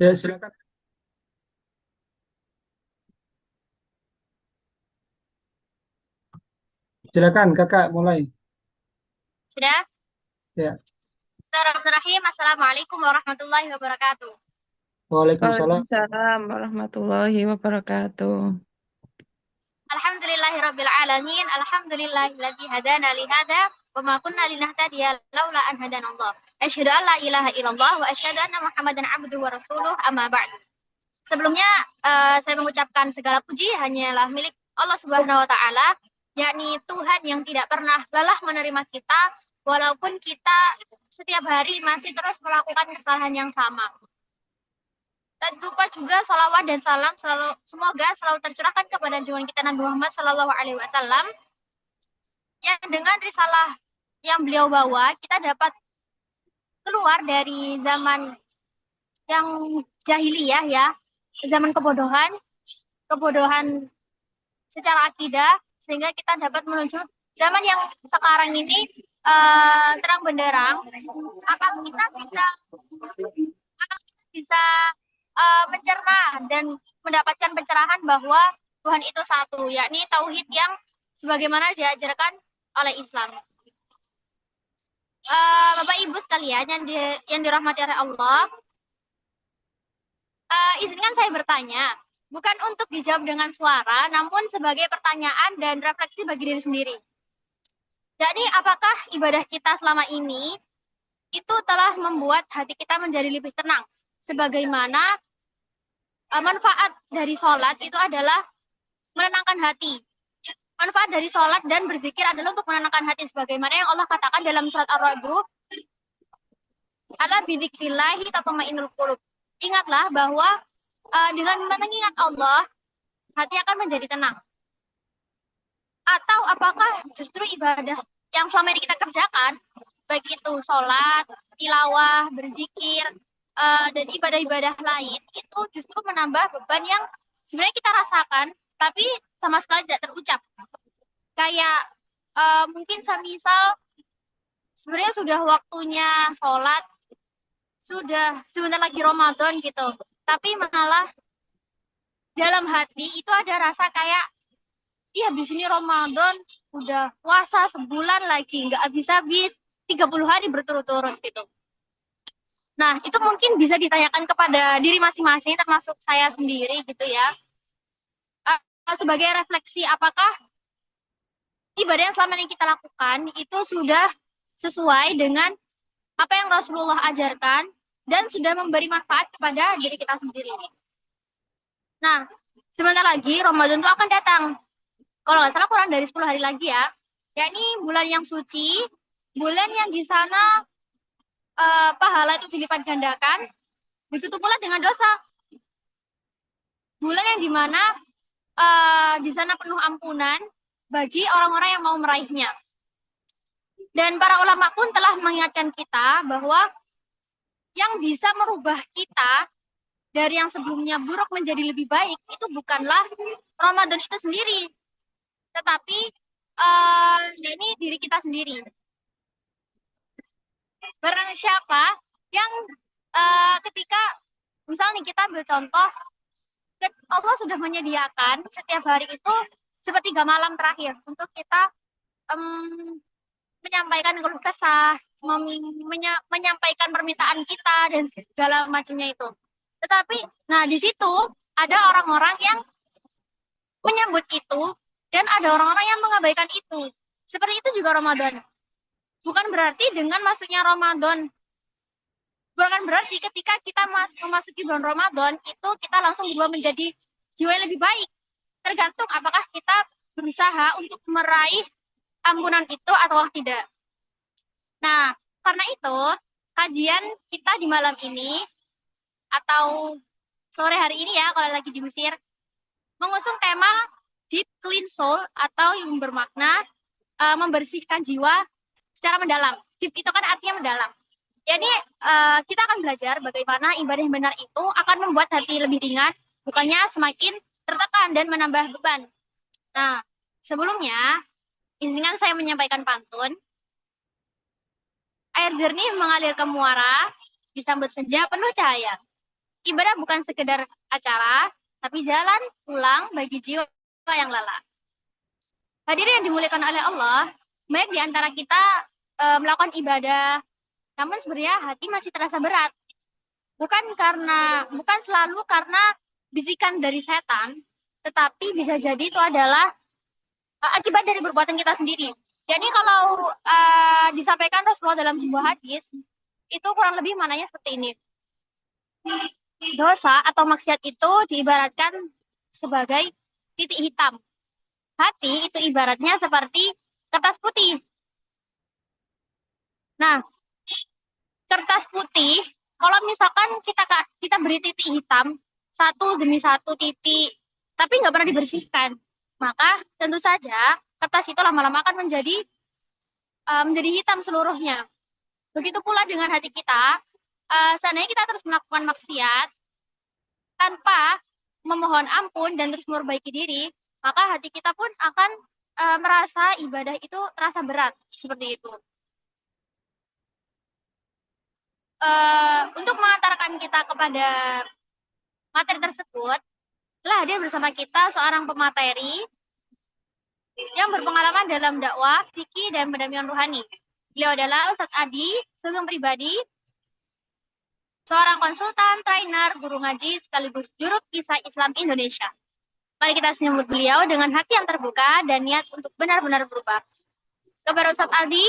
Ya, silakan. Silakan, Kakak mulai. Sudah? Ya. Bismillahirrahmanirrahim. Assalamualaikum warahmatullahi wabarakatuh. Waalaikumsalam. Waalaikumsalam warahmatullahi wabarakatuh. Alhamdulillahirabbil alamin. Alhamdulillahilladzi hadana li hadza wa ma kunna linahtadiya laula an hadanallah. Asyhadu an la ilaha illallah wa asyhadu anna Muhammadan abduhu wa rasuluh amma ba'du. Sebelumnya saya mengucapkan segala puji hanyalah milik Allah Subhanahu wa taala, yakni Tuhan yang tidak pernah lelah menerima kita walaupun kita setiap hari masih terus melakukan kesalahan yang sama. Tak lupa juga salawat dan salam semoga selalu tercurahkan kepada junjungan kita Nabi Muhammad Shallallahu Alaihi Wasallam yang dengan risalah yang beliau bawa kita dapat keluar dari zaman yang jahiliyah ya, zaman kebodohan, kebodohan secara akidah sehingga kita dapat menuju zaman yang sekarang ini terang benderang akan kita bisa mencerna dan mendapatkan pencerahan bahwa Tuhan itu satu, yakni tauhid yang sebagaimana diajarkan oleh Islam. Bapak Ibu sekalian yang dirahmati oleh Allah, izinkan saya bertanya, bukan untuk dijawab dengan suara, namun sebagai pertanyaan dan refleksi bagi diri sendiri. Jadi, apakah ibadah kita selama ini itu telah membuat hati kita menjadi lebih tenang? Sebagaimana manfaat dari sholat itu adalah menenangkan hati. Manfaat dari sholat dan berzikir adalah untuk menenangkan hati. Sebagaimana yang Allah katakan dalam surat Ar-Ra'd, ala bidzikrillahi tatma'innul qulub. Ingatlah bahwa dengan mengingat Allah, hati akan menjadi tenang. Atau apakah justru ibadah yang selama ini kita kerjakan, baik itu sholat, tilawah, berzikir, dan ibadah-ibadah lain, itu justru menambah beban yang sebenarnya kita rasakan, tapi sama sekali tidak terucap. Kayak mungkin semisal sebenarnya sudah waktunya sholat, sudah sebentar lagi Ramadan gitu, tapi malah dalam hati itu ada rasa kayak, iya habis ini Ramadan, udah puasa sebulan lagi, nggak habis-habis, 30 hari berturut-turut gitu. Nah, itu mungkin bisa ditanyakan kepada diri masing-masing, termasuk saya sendiri gitu ya. Sebagai refleksi, apakah ibadah yang selama ini kita lakukan itu sudah sesuai dengan apa yang Rasulullah ajarkan dan sudah memberi manfaat kepada diri kita sendiri. Nah, sebentar lagi Ramadan itu akan datang. Kalau nggak salah kurang dari 10 hari lagi ya. Yakni bulan yang suci, bulan yang di sana pahala itu dilipat gandakan, begitu pula dengan dosa. Bulan yang dimana di sana penuh ampunan bagi orang-orang yang mau meraihnya. Dan para ulama pun telah mengingatkan kita bahwa yang bisa merubah kita dari yang sebelumnya buruk menjadi lebih baik itu bukanlah Ramadan itu sendiri, tetapi ini diri kita sendiri. Barang siapa yang ketika misalnya kita ambil contoh, Allah sudah menyediakan setiap hari itu sepertiga malam terakhir untuk kita menyampaikan keluh kesah, menyampaikan permintaan kita dan segala macamnya itu. Tetapi, nah di situ ada orang-orang yang menyambut itu dan ada orang-orang yang mengabaikan itu. Seperti itu juga Ramadan. Bukan berarti dengan masuknya Ramadan, bukan berarti ketika kita memasuki bulan Ramadan itu kita langsung berubah menjadi jiwa yang lebih baik. Tergantung apakah kita berusaha untuk meraih ampunan itu atau tidak. Nah, karena itu kajian kita di malam ini atau sore hari ini ya kalau lagi di Mesir mengusung tema Deep Clean Soul atau yang bermakna membersihkan jiwa secara mendalam. Deep itu kan artinya mendalam. Jadi kita akan belajar bagaimana ibadah yang benar itu akan membuat hati lebih ringan, bukannya semakin tertekan dan menambah beban. Nah, sebelumnya izinkan saya menyampaikan pantun. Air jernih mengalir ke muara, disambut senja penuh cahaya. Ibadah bukan sekedar acara, tapi jalan pulang bagi jiwa yang lelah. Hadirin yang dimuliakan oleh Allah, banyak di antara kita melakukan ibadah, namun sebenarnya hati masih terasa berat. Bukan selalu karena bisikan dari setan, tetapi bisa jadi itu adalah akibat dari perbuatan kita sendiri. Jadi kalau disampaikan Rasulullah dalam sebuah hadis, itu kurang lebih mananya seperti ini. Dosa atau maksiat itu diibaratkan sebagai titik hitam. Hati itu ibaratnya seperti kertas putih. Nah, kertas putih, kalau misalkan kita beri titik hitam, satu demi satu titik, tapi nggak pernah dibersihkan, maka tentu saja kertas itu lama-lama akan menjadi hitam seluruhnya. Begitu pula dengan hati kita, seandainya kita terus melakukan maksiat tanpa memohon ampun dan terus memperbaiki diri, maka hati kita pun akan merasa ibadah itu terasa berat, seperti itu. Untuk mengantarkan kita kepada materi tersebut, telah hadir bersama kita seorang pemateri yang berpengalaman dalam dakwah, fikih, dan pendampingan rohani. Beliau adalah Ustadz Adi, Sugeng Pribadi, seorang konsultan, trainer, guru ngaji, sekaligus juru kisah Islam Indonesia. Mari kita sambut beliau dengan hati yang terbuka dan niat untuk benar-benar berubah. Kepada Ustadz Adi,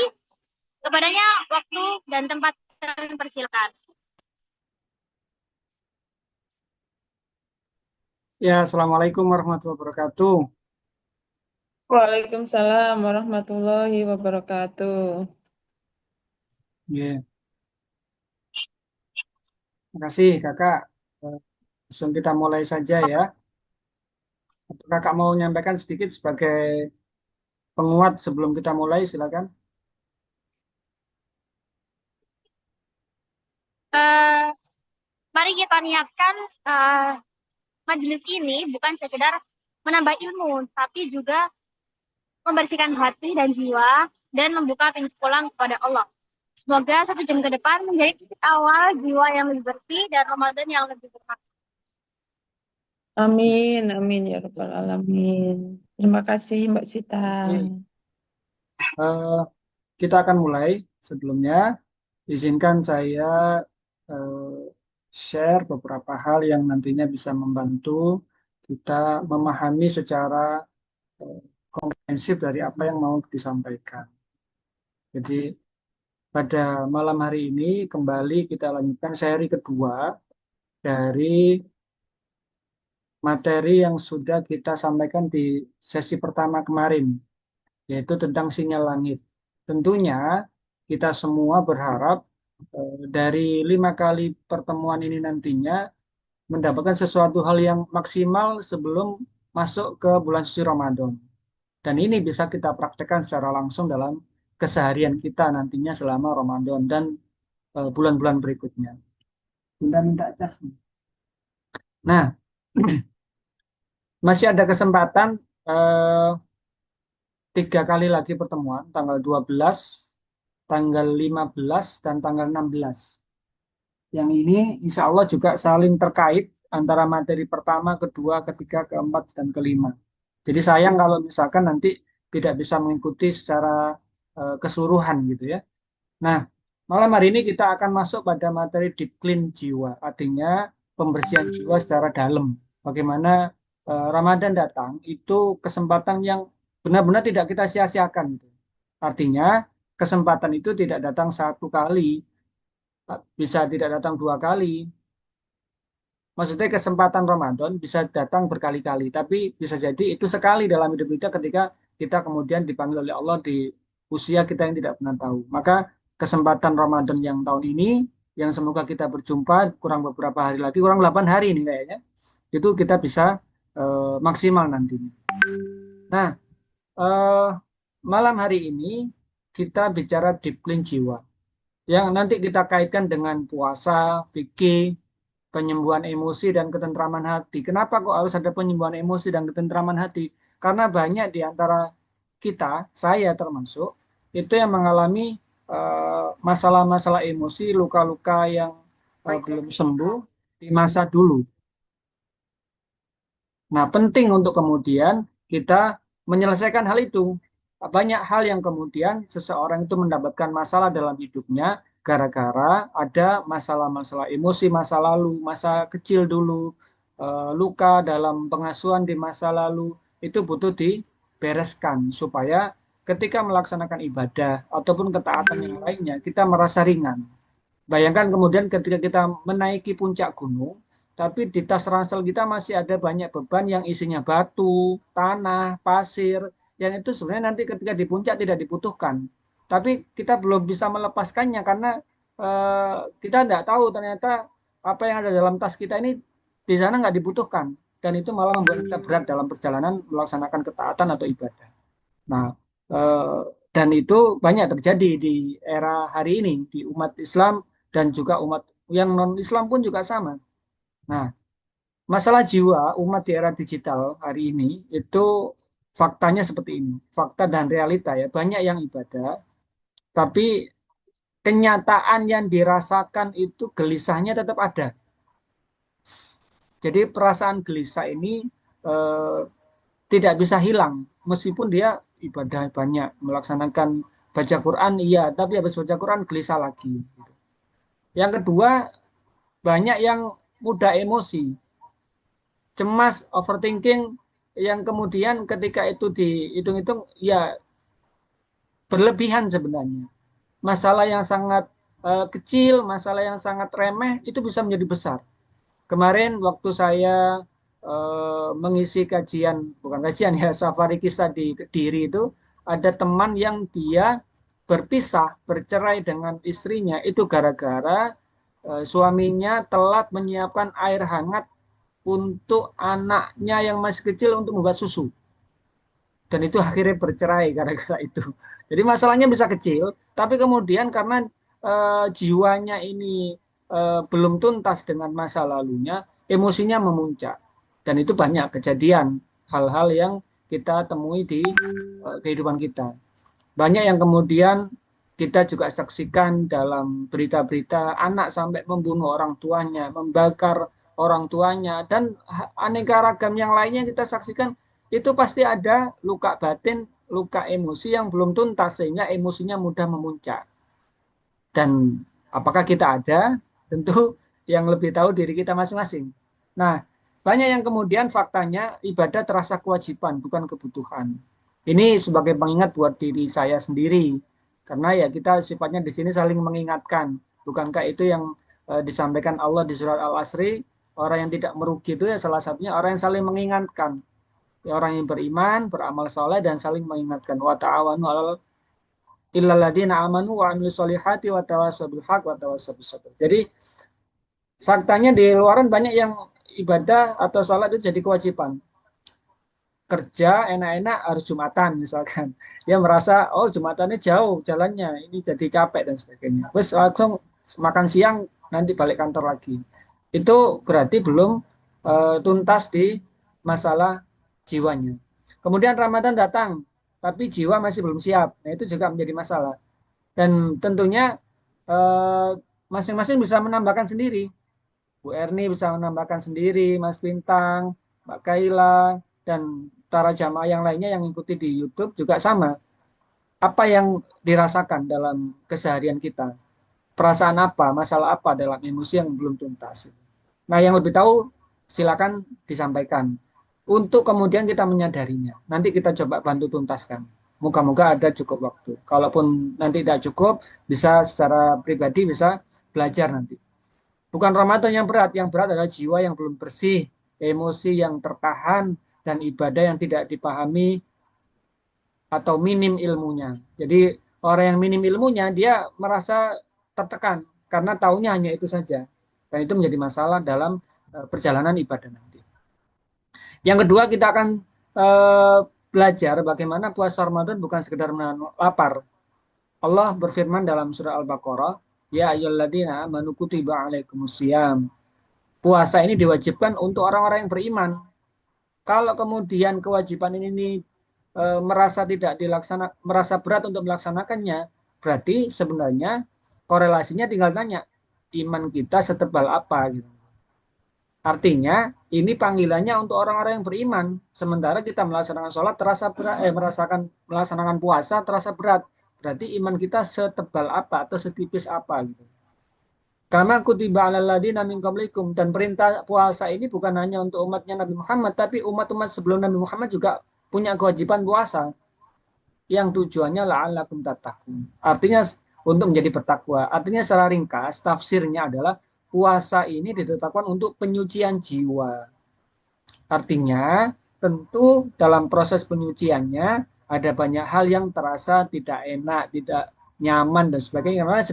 kepadanya waktu dan tempat kami persilakan. Ya, Assalamualaikum warahmatullahi wabarakatuh. Waalaikumsalam warahmatullahi wabarakatuh. Ya, terima kasih Kakak. Langsung kita mulai saja ya. Atau Kakak mau menyampaikan sedikit sebagai penguat sebelum kita mulai, silakan. Uh, Mari kita niatkan majelis ini bukan sekedar menambah ilmu, tapi juga membersihkan hati dan jiwa dan membuka pintu pulang kepada Allah. Semoga 1 jam ke depan menjadi titik awal jiwa yang lebih bersih dan Ramadan yang lebih bermakna. Amin, amin ya rabbal alamin. Terima kasih Mbak Sita. Oke. Kita akan mulai. Sebelumnya, izinkan saya eh, share beberapa hal yang nantinya bisa membantu kita memahami secara eh, komprehensif dari apa yang mau disampaikan. Jadi, pada malam hari ini kembali kita lanjutkan seri kedua dari materi yang sudah kita sampaikan di sesi pertama kemarin, yaitu tentang sinyal langit. Tentunya kita semua berharap dari 5 kali pertemuan ini nantinya mendapatkan sesuatu hal yang maksimal sebelum masuk ke bulan suci Ramadan. Dan ini bisa kita praktekkan secara langsung dalam keseharian kita nantinya selama Ramadan dan bulan-bulan berikutnya. Bunda minta cas. Nah, masih ada kesempatan eh, 3 kali lagi pertemuan, tanggal 12, tanggal 15, dan tanggal 16. Yang ini insya Allah juga saling terkait antara materi pertama, kedua, ketiga, keempat, dan kelima. Jadi sayang kalau misalkan nanti tidak bisa mengikuti secara keseluruhan gitu ya. Nah, malam hari ini kita akan masuk pada materi deep clean jiwa, artinya pembersihan jiwa secara dalam. Bagaimana Ramadan datang itu kesempatan yang benar-benar tidak kita sia-siakan. Artinya kesempatan itu tidak datang 1 kali, bisa tidak datang 2 kali. Maksudnya kesempatan Ramadan bisa datang berkali-kali, tapi bisa jadi itu sekali dalam hidup kita ketika kita kemudian dipanggil oleh Allah di usia kita yang tidak pernah tahu. Maka kesempatan Ramadan yang tahun ini, yang semoga kita berjumpa kurang beberapa hari lagi, kurang 8 hari ini kayaknya, itu kita bisa maksimal nantinya. Nah, eh, malam hari ini kita bicara deep clean jiwa, yang nanti kita kaitkan dengan puasa, fikih, penyembuhan emosi dan ketentraman hati. Kenapa kok harus ada penyembuhan emosi dan ketentraman hati? Karena banyak di antara kita, saya termasuk, itu yang mengalami masalah-masalah emosi, luka-luka yang belum sembuh, di masa dulu. Nah, penting untuk kemudian kita menyelesaikan hal itu. Banyak hal yang kemudian seseorang itu mendapatkan masalah dalam hidupnya gara-gara ada masalah-masalah emosi masa lalu, masa kecil dulu, luka dalam pengasuhan di masa lalu, itu butuh dibereskan supaya ketika melaksanakan ibadah ataupun ketaatan yang lainnya, kita merasa ringan. Bayangkan kemudian ketika kita menaiki puncak gunung, tapi di tas ransel kita masih ada banyak beban yang isinya batu, tanah, pasir, yang itu sebenarnya nanti ketika di puncak tidak dibutuhkan. Tapi kita belum bisa melepaskannya karena kita tidak tahu ternyata apa yang ada dalam tas kita ini di sana nggak dibutuhkan. Dan itu malah membuat kita berat dalam perjalanan melaksanakan ketaatan atau ibadah. Nah, eh, dan itu banyak terjadi di era hari ini di umat Islam dan juga umat yang non-Islam pun juga sama. Nah, masalah jiwa umat di era digital hari ini itu faktanya seperti ini, fakta dan realita ya. Banyak yang ibadah, tapi kenyataan yang dirasakan itu gelisahnya tetap ada. Jadi perasaan gelisah ini eh, tidak bisa hilang meskipun dia ibadah banyak melaksanakan baca Quran iya tapi habis baca Quran gelisah lagi. Yang kedua, banyak yang mudah emosi, cemas, overthinking, yang kemudian ketika itu dihitung-hitung ya berlebihan sebenarnya. Masalah yang sangat kecil, masalah yang sangat remeh itu bisa menjadi besar. Kemarin waktu saya mengisi kajian, bukan kajian ya, safari kisah di Kediri itu, ada teman yang dia berpisah, bercerai dengan istrinya itu gara-gara suaminya telat menyiapkan air hangat untuk anaknya yang masih kecil untuk membuat susu. Dan itu akhirnya bercerai gara-gara itu. Jadi masalahnya bisa kecil, tapi kemudian karena jiwanya ini belum tuntas dengan masa lalunya, emosinya memuncak. Dan itu banyak kejadian hal-hal yang kita temui di kehidupan kita. Banyak yang kemudian kita juga saksikan dalam berita-berita anak sampai membunuh orang tuanya, membakar orang tuanya, dan aneka ragam yang lainnya kita saksikan itu pasti ada luka batin, luka emosi yang belum tuntas sehingga emosinya mudah memuncak. Dan apakah kita ada? Tentu yang lebih tahu diri kita masing-masing. Nah, banyak yang kemudian faktanya ibadah terasa kewajiban, bukan kebutuhan. Ini sebagai pengingat buat diri saya sendiri. Karena ya kita sifatnya di sini saling mengingatkan. Bukankah itu yang disampaikan Allah di surat Al-Asri, orang yang tidak merugi itu ya salah satunya orang yang saling mengingatkan. Ya, orang yang beriman, beramal soleh, dan saling mengingatkan. Wa ta'awanu alal illalladzina amanu wa amilus solihati wa tawassaw bil haq wa tawassaw bis sabr. Jadi faktanya di luaran banyak yang ibadah atau sholat itu jadi kewajiban. Kerja enak-enak harus Jumatan misalkan. Dia merasa oh Jumatannya jauh jalannya, ini jadi capek dan sebagainya. Terus langsung makan siang nanti balik kantor lagi. Itu berarti belum tuntas di masalah jiwanya. Kemudian Ramadan datang, tapi jiwa masih belum siap. Nah, itu juga menjadi masalah. Dan tentunya eh, masing-masing bisa menambahkan sendiri. Bu Erni bisa menambahkan sendiri, Mas Bintang, Mbak Kaila, dan para jamaah yang lainnya yang ikuti di YouTube juga sama. Apa yang dirasakan dalam keseharian kita? Perasaan apa, masalah apa dalam emosi yang belum tuntas? Nah, yang lebih tahu silakan disampaikan. Untuk kemudian kita menyadarinya. Nanti kita coba bantu tuntaskan. Moga-moga ada cukup waktu. Kalaupun nanti tidak cukup, bisa secara pribadi bisa belajar nanti. Bukan Ramadan yang berat adalah jiwa yang belum bersih, emosi yang tertahan, dan ibadah yang tidak dipahami atau minim ilmunya. Jadi orang yang minim ilmunya, dia merasa tertekan karena taunya hanya itu saja. Dan itu menjadi masalah dalam perjalanan ibadah nanti. Yang kedua, kita akan belajar bagaimana puasa Ramadan bukan sekedar menahan lapar. Allah berfirman dalam surah Al-Baqarah, Ya ayyuhalladzina amanu kutiba alaikumusiyam. Puasa ini diwajibkan untuk orang-orang yang beriman. Kalau kemudian kewajiban ini merasa tidak dilaksana, merasa berat untuk melaksanakannya, berarti sebenarnya korelasinya tinggal tanya iman kita setebal apa gitu. Artinya ini panggilannya untuk orang-orang yang beriman. Sementara kita melaksanakan sholat terasa berat, melaksanakan puasa terasa berat. Berarti iman kita setebal apa atau setipis apa gitu. Karena kutiba alal ladina min qablikum, dan perintah puasa ini bukan hanya untuk umatnya Nabi Muhammad, tapi umat-umat sebelum Nabi Muhammad juga punya kewajiban puasa yang tujuannya la'allakum tattaqun. Artinya untuk menjadi bertakwa. Artinya secara ringkas tafsirnya adalah puasa ini ditetapkan untuk penyucian jiwa. Artinya tentu dalam proses penyuciannya ada banyak hal yang terasa tidak enak, tidak nyaman dan sebagainya karena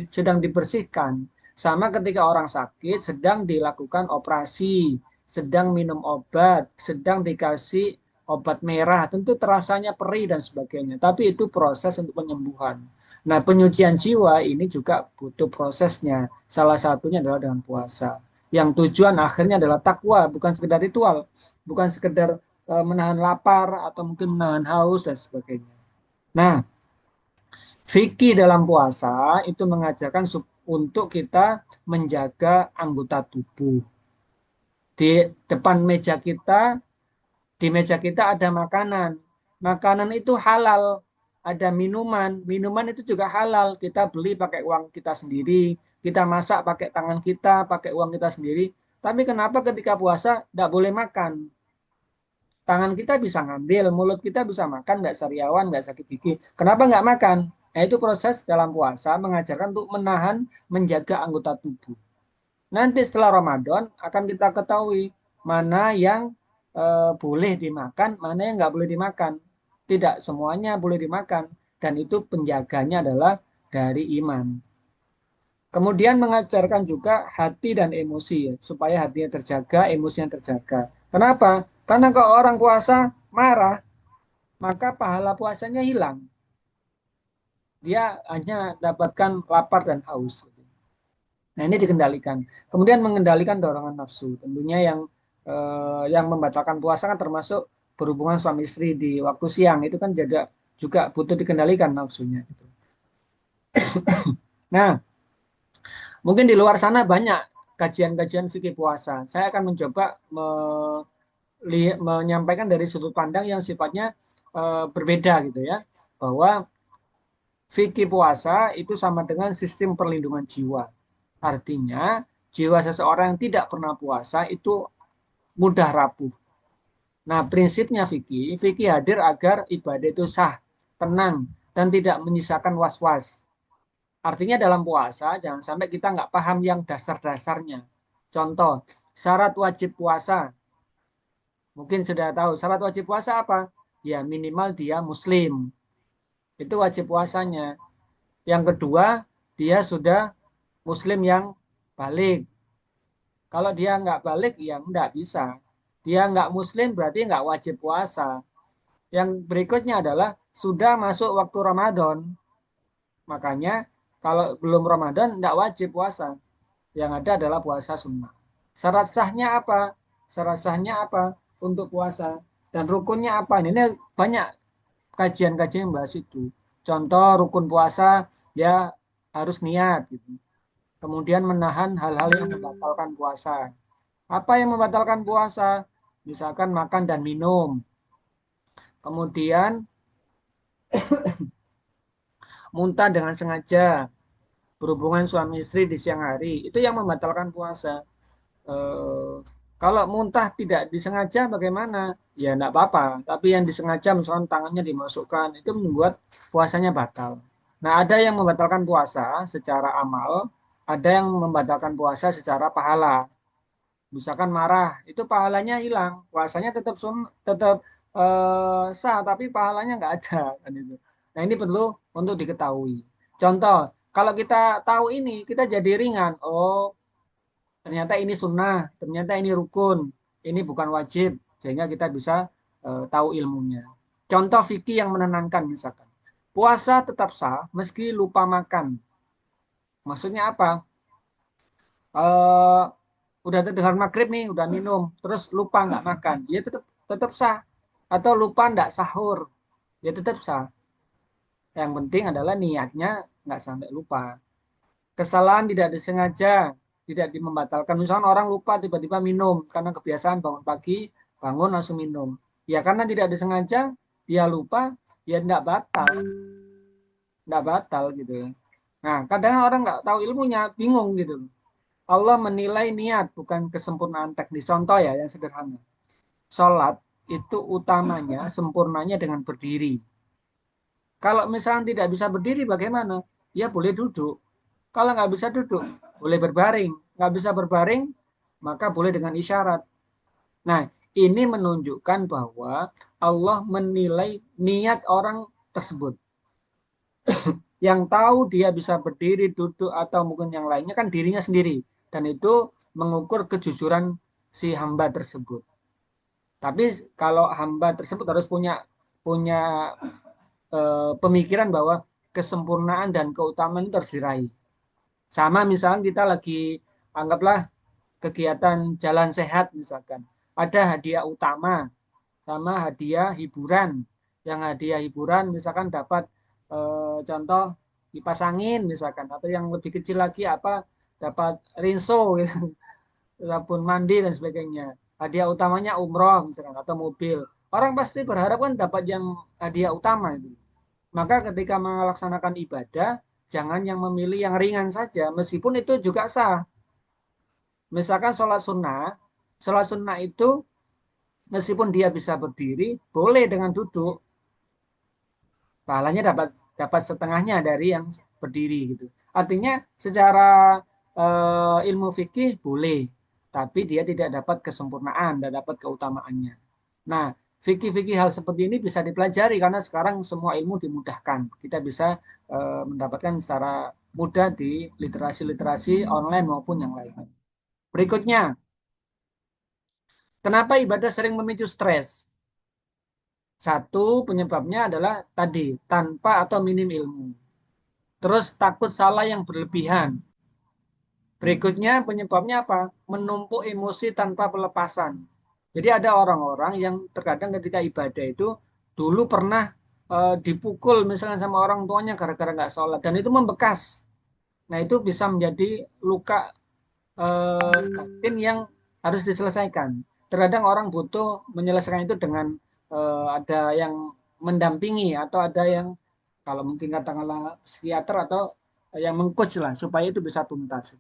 sedang dibersihkan. Sama ketika orang sakit sedang dilakukan operasi, sedang minum obat, sedang dikasih obat merah, tentu terasanya perih dan sebagainya. Tapi itu proses untuk penyembuhan. Nah, penyucian jiwa ini juga butuh prosesnya. Salah satunya adalah dengan puasa. Yang tujuan akhirnya adalah takwa, bukan sekedar ritual, bukan sekedar menahan lapar atau mungkin menahan haus dan sebagainya. Nah, fikih dalam puasa itu mengajarkan untuk kita menjaga anggota tubuh. Di depan meja kita, di meja kita ada makanan. Makanan itu halal. Ada minuman. Minuman itu juga halal. Kita beli pakai uang kita sendiri. Kita masak pakai tangan kita, pakai uang kita sendiri. Tapi kenapa ketika puasa tidak boleh makan? Tangan kita bisa ngambil, mulut kita bisa makan, nggak sariawan, nggak sakit gigi. Kenapa nggak makan? Nah, itu proses dalam puasa mengajarkan untuk menahan, menjaga anggota tubuh. Nanti setelah Ramadan akan kita ketahui mana yang boleh dimakan, mana yang nggak boleh dimakan. Tidak semuanya boleh dimakan. Dan itu penjaganya adalah dari iman. Kemudian mengajarkan juga hati dan emosi, ya, supaya hatinya terjaga, emosinya terjaga. Kenapa? Karena kalau orang puasa marah, maka pahala puasanya hilang. Dia hanya dapatkan lapar dan haus. Nah, ini dikendalikan. Kemudian mengendalikan dorongan nafsu. Tentunya yang membatalkan puasa kan termasuk berhubungan suami istri di waktu siang. Itu kan juga butuh dikendalikan nafsunya. Nah, mungkin di luar sana banyak kajian-kajian fikih puasa. Saya akan mencoba menyampaikan dari sudut pandang yang sifatnya berbeda gitu ya. Bahwa fikih puasa itu sama dengan sistem perlindungan jiwa. Artinya, jiwa seseorang yang tidak pernah puasa itu mudah rapuh. Nah, prinsipnya fikih hadir agar ibadah itu sah, tenang, dan tidak menyisakan was-was. Artinya dalam puasa, jangan sampai kita nggak paham yang dasar-dasarnya. Contoh, syarat wajib puasa. Mungkin sudah tahu, syarat wajib puasa apa? Ya, minimal dia muslim. Itu wajib puasanya. Yang kedua, dia sudah muslim yang balik. Kalau dia nggak balik, ya nggak bisa. Dia nggak muslim berarti nggak wajib puasa. Yang berikutnya adalah sudah masuk waktu Ramadan. Makanya kalau belum Ramadan nggak wajib puasa. Yang ada adalah puasa sunnah. Syarat sahnya apa? Syarat sahnya apa untuk puasa? Dan rukunnya apa? Ini banyak kajian-kajian yang bahas itu. Contoh rukun puasa ya harus niat gitu. Kemudian menahan hal-hal yang membatalkan puasa. Apa yang membatalkan puasa? Misalkan makan dan minum. Kemudian muntah dengan sengaja, berhubungan suami istri di siang hari. Itu yang membatalkan puasa. Eh, Kalau muntah tidak disengaja bagaimana? Ya enggak apa-apa. Tapi yang disengaja misalkan tangannya dimasukkan, itu membuat puasanya batal. Nah, ada yang membatalkan puasa secara amal, ada yang membatalkan puasa secara pahala. Misalkan marah, itu pahalanya hilang, puasanya tetap sah, tapi pahalanya nggak ada kan itu. Nah ini perlu untuk diketahui. Contoh, kalau kita tahu ini, kita jadi ringan. Oh, ternyata ini sunnah, ternyata ini rukun, ini bukan wajib, sehingga kita bisa tahu ilmunya. Contoh fikih yang menenangkan misalkan, puasa tetap sah meski lupa makan. Maksudnya apa? eh Udah terdengar maghrib nih, udah minum, terus lupa nggak makan, ya tetap tetap sah. Atau lupa nggak sahur, ya tetap sah. Yang penting adalah niatnya nggak sampai lupa. Kesalahan tidak disengaja, tidak membatalkan. Misalnya orang lupa tiba-tiba minum karena kebiasaan bangun pagi, bangun langsung minum. Ya karena tidak disengaja, dia lupa, ya tidak batal gitu ya. Nah, kadang orang nggak tahu ilmunya, bingung gitu. Allah menilai niat, bukan kesempurnaan teknis. Contoh ya, yang sederhana. Sholat itu utamanya, sempurnanya dengan berdiri. Kalau misalnya tidak bisa berdiri, bagaimana? Ya boleh duduk. Kalau nggak bisa duduk, boleh berbaring. Nggak bisa berbaring, maka boleh dengan isyarat. Nah, ini menunjukkan bahwa Allah menilai niat orang tersebut. Yang tahu dia bisa berdiri, duduk, atau mungkin yang lainnya kan dirinya sendiri. Dan itu mengukur kejujuran si hamba tersebut. Tapi kalau hamba tersebut harus punya punya pemikiran bahwa kesempurnaan dan keutamaan itu harus diraih. Sama misalnya kita lagi anggaplah kegiatan jalan sehat misalkan. Ada hadiah utama sama hadiah hiburan. Yang hadiah hiburan misalkan dapat contoh kipas angin misalkan, atau yang lebih kecil lagi apa, dapat rinso gitu, sabun mandi dan sebagainya. Hadiah utamanya umroh misalkan atau mobil. Orang pasti berharap kan dapat yang hadiah utama itu. Maka ketika melaksanakan ibadah, jangan yang memilih yang ringan saja, meskipun itu juga sah. Misalkan sholat sunnah itu meskipun dia bisa berdiri, boleh dengan duduk. Pahalanya dapat dapat setengahnya dari yang berdiri gitu. Artinya secara ilmu fikih boleh, tapi dia tidak dapat kesempurnaan dan dapat keutamaannya. Nah, fikih-fikih hal seperti ini bisa dipelajari karena sekarang semua ilmu dimudahkan. Kita bisa mendapatkan secara mudah di literasi-literasi online maupun yang lain. Berikutnya, kenapa ibadah sering memicu stres? Satu penyebabnya adalah tadi, tanpa atau minim ilmu. Terus takut salah yang berlebihan. Berikutnya penyebabnya apa? Menumpuk emosi tanpa pelepasan. Jadi ada orang-orang yang terkadang ketika ibadah itu dulu pernah dipukul misalnya sama orang tuanya gara-gara nggak sholat. Dan itu membekas. Nah itu bisa menjadi luka batin yang harus diselesaikan. Terkadang orang butuh menyelesaikan itu dengan ada yang mendampingi atau ada yang kalau mungkin katakanlah psikiater atau yang mengcoach lah supaya itu bisa tuntas.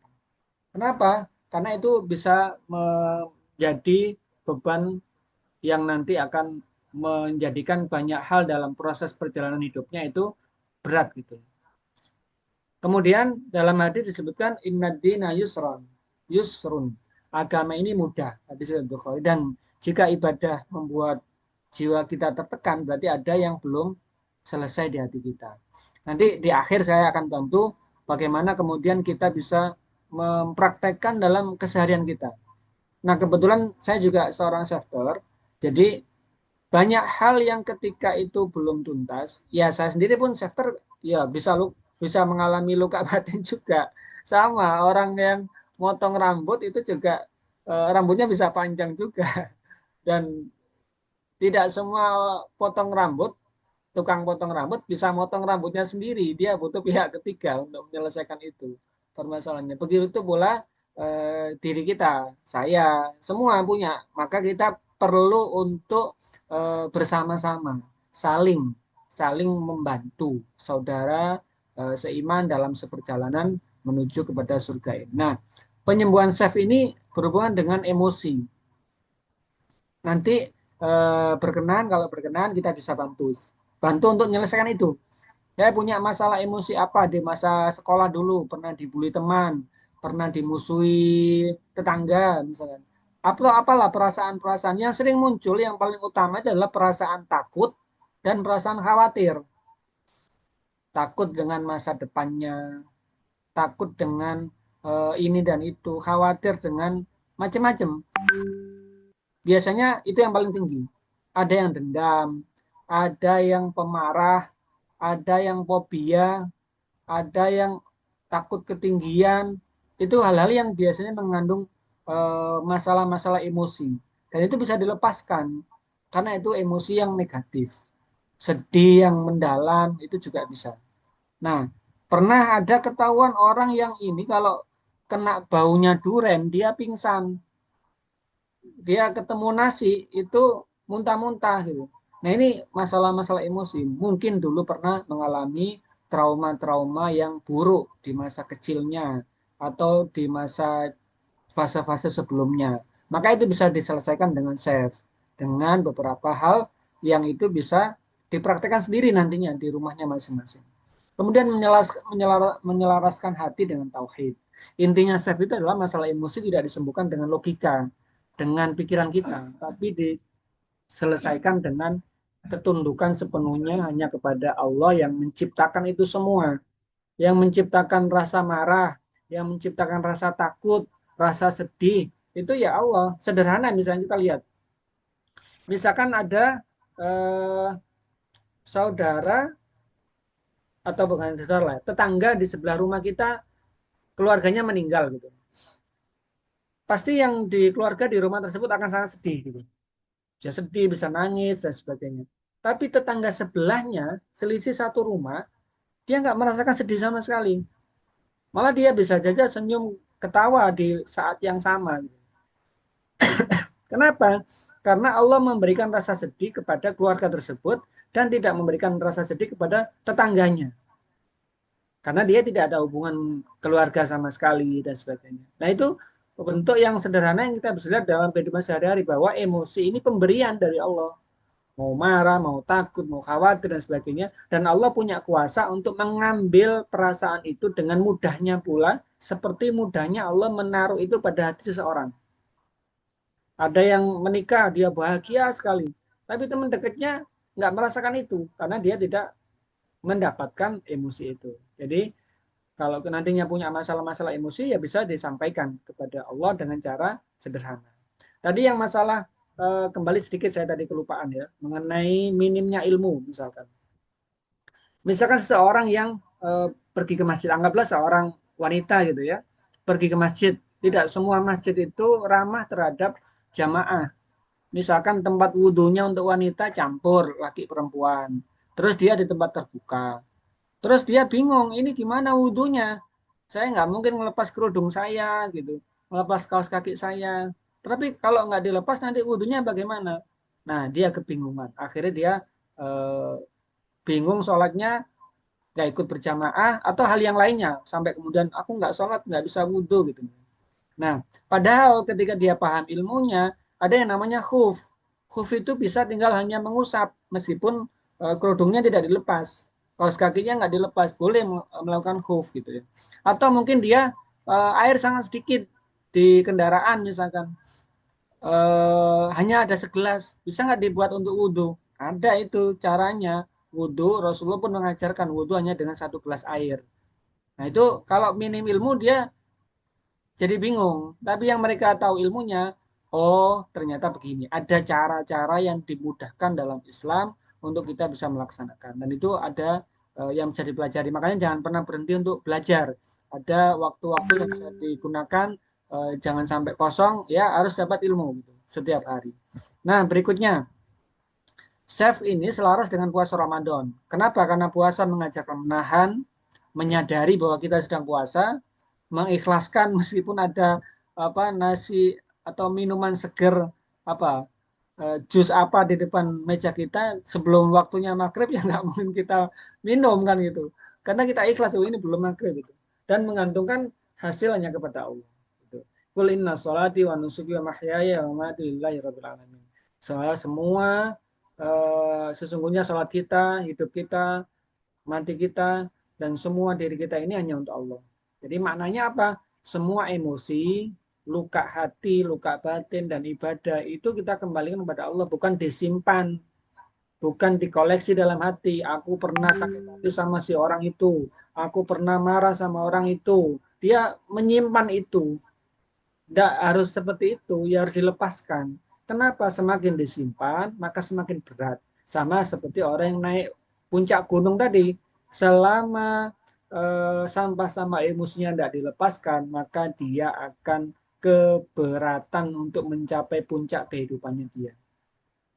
Kenapa? Karena itu bisa menjadi beban yang nanti akan menjadikan banyak hal dalam proses perjalanan hidupnya itu berat gitu. Kemudian dalam hadis disebutkan inna dina yusron, yusrun. Agama ini mudah, hadis Bukhari. Dan jika ibadah membuat jiwa kita tertekan, berarti ada yang belum selesai di hati kita. Nanti di akhir saya akan bantu bagaimana kemudian kita bisa mempraktekkan dalam keseharian kita. Nah, kebetulan saya juga seorang safety, jadi banyak hal yang ketika itu belum tuntas, ya saya sendiri pun safety ya bisa mengalami luka batin juga. Sama orang yang motong rambut itu juga rambutnya bisa panjang juga. Dan tidak semua potong rambut, tukang potong rambut bisa motong rambutnya sendiri. Dia butuh pihak ketiga untuk menyelesaikan itu permasalahannya. Begitu pula diri kita, saya, semua punya. Maka kita perlu untuk bersama-sama, saling saling membantu saudara seiman dalam seperjalanan menuju kepada surga ini. Nah, penyembuhan self ini berhubungan dengan emosi. Nanti kalau berkenan kita bisa bantu untuk menyelesaikan itu. Saya punya masalah emosi apa di masa sekolah dulu, pernah dibully teman, pernah dimusuhi tetangga misalnya. Apalah perasaan-perasaan yang sering muncul, yang paling utama itu adalah perasaan takut dan perasaan khawatir. Takut dengan masa depannya, takut dengan ini dan itu, khawatir dengan macam-macam. Biasanya itu yang paling tinggi. Ada yang dendam, ada yang pemarah, ada yang fobia, ada yang takut ketinggian. Itu hal-hal yang biasanya mengandung masalah-masalah emosi. Dan itu bisa dilepaskan karena itu emosi yang negatif. Sedih yang mendalam itu juga bisa. Nah, pernah ada ketahuan orang yang ini kalau kena baunya duren, dia pingsan. Dia ketemu nasi, itu muntah-muntah gitu. Nah ini masalah-masalah emosi. Mungkin dulu pernah mengalami trauma-trauma yang buruk di masa kecilnya atau di masa fase-fase sebelumnya. Maka itu bisa diselesaikan dengan safe, dengan beberapa hal yang itu bisa dipraktekkan sendiri nantinya di rumahnya masing-masing. Kemudian menyelaraskan hati dengan tauhid. Intinya safe itu adalah masalah emosi tidak disembuhkan dengan logika, dengan pikiran kita, tapi diselesaikan dengan ketundukan sepenuhnya hanya kepada Allah yang menciptakan itu semua, yang menciptakan rasa marah, yang menciptakan rasa takut, rasa sedih, itu ya Allah. Sederhana misalnya kita lihat. Misalkan ada saudara atau bukan saudara, tetangga di sebelah rumah kita keluarganya meninggal gitu. Pasti yang di keluarga di rumah tersebut akan sangat sedih gitu. Bisa sedih, bisa nangis dan sebagainya. Tapi tetangga sebelahnya, selisih satu rumah, dia nggak merasakan sedih sama sekali. Malah dia bisa saja senyum ketawa di saat yang sama. Kenapa? Karena Allah memberikan rasa sedih kepada keluarga tersebut dan tidak memberikan rasa sedih kepada tetangganya. Karena dia tidak ada hubungan keluarga sama sekali dan sebagainya. Nah itu bentuk yang sederhana yang kita bisa lihat dalam kehidupan sehari-hari bahwa emosi ini pemberian dari Allah. Mau marah, mau takut, mau khawatir dan sebagainya. Dan Allah punya kuasa untuk mengambil perasaan itu dengan mudahnya pula, seperti mudahnya Allah menaruh itu pada hati seseorang. Ada yang menikah, dia bahagia sekali. Tapi teman dekatnya nggak merasakan itu, karena dia tidak mendapatkan emosi itu. Jadi kalau nantinya punya masalah-masalah emosi, ya bisa disampaikan kepada Allah dengan cara sederhana. Tadi yang masalah kembali sedikit saya tadi kelupaan ya, mengenai minimnya ilmu misalkan. Misalkan seseorang yang pergi ke masjid, anggaplah seorang wanita gitu ya, pergi ke masjid. Tidak semua masjid itu ramah terhadap jamaah. Misalkan tempat wudhunya untuk wanita campur laki perempuan. Terus dia di tempat terbuka. Terus dia bingung, ini gimana wudhunya? Saya nggak mungkin melepas kerudung saya gitu, melepas kaos kaki saya. Tapi kalau nggak dilepas nanti wudhunya bagaimana? Nah dia kebingungan. Akhirnya dia eh, bingung sholatnya, nggak ikut berjamaah atau hal yang lainnya. Sampai kemudian aku nggak sholat, nggak bisa wudhu gitu. Nah, padahal ketika dia paham ilmunya, ada yang namanya khuf. Khuf itu bisa tinggal hanya mengusap, meskipun kerudungnya tidak dilepas. Kaos kakinya nggak dilepas, boleh melakukan khuf gitu ya. Atau mungkin dia air sangat sedikit di kendaraan misalkan. Hanya ada segelas, bisa nggak dibuat untuk wudhu? Ada itu caranya. Wudhu, Rasulullah pun mengajarkan wudhu hanya dengan satu gelas air. Nah itu kalau minim ilmu dia jadi bingung. Tapi yang mereka tahu ilmunya, oh ternyata begini. Ada cara-cara yang dimudahkan dalam Islam untuk kita bisa melaksanakan. Dan itu ada yang bisa dipelajari. Makanya jangan pernah berhenti untuk belajar. Ada waktu-waktu yang bisa digunakan, jangan sampai kosong, ya harus dapat ilmu gitu, setiap hari. Nah berikutnya, chef ini selaras dengan puasa Ramadan. Kenapa? Karena puasa mengajarkan menahan, menyadari bahwa kita sedang puasa, mengikhlaskan meskipun ada apa nasi atau minuman seger apa jus apa di depan meja kita sebelum waktunya maghrib ya nggak mungkin kita minum kan gitu karena kita ikhlas oh ini belum maghrib gitu dan menggantungkan hasilnya kepada Allah gitu. Qul inna sholati wa nusuki wa mahyaya wa mamati lillahi rabbil alamin. Soal semua sesungguhnya sholat kita, hidup kita, mati kita, dan semua diri kita ini hanya untuk Allah. Jadi maknanya apa? Semua emosi, luka hati, luka batin, dan ibadah itu kita kembalikan kepada Allah, bukan disimpan, bukan dikoleksi dalam hati. Aku pernah sakit hati sama si orang itu, aku pernah marah sama orang itu. Dia menyimpan itu. Tidak harus seperti itu, ya harus dilepaskan. Kenapa? Semakin disimpan, maka semakin berat. Sama seperti orang yang naik puncak gunung tadi. Selama sampah-sampah emosinya tidak dilepaskan, maka dia akan keberatan untuk mencapai puncak kehidupannya dia.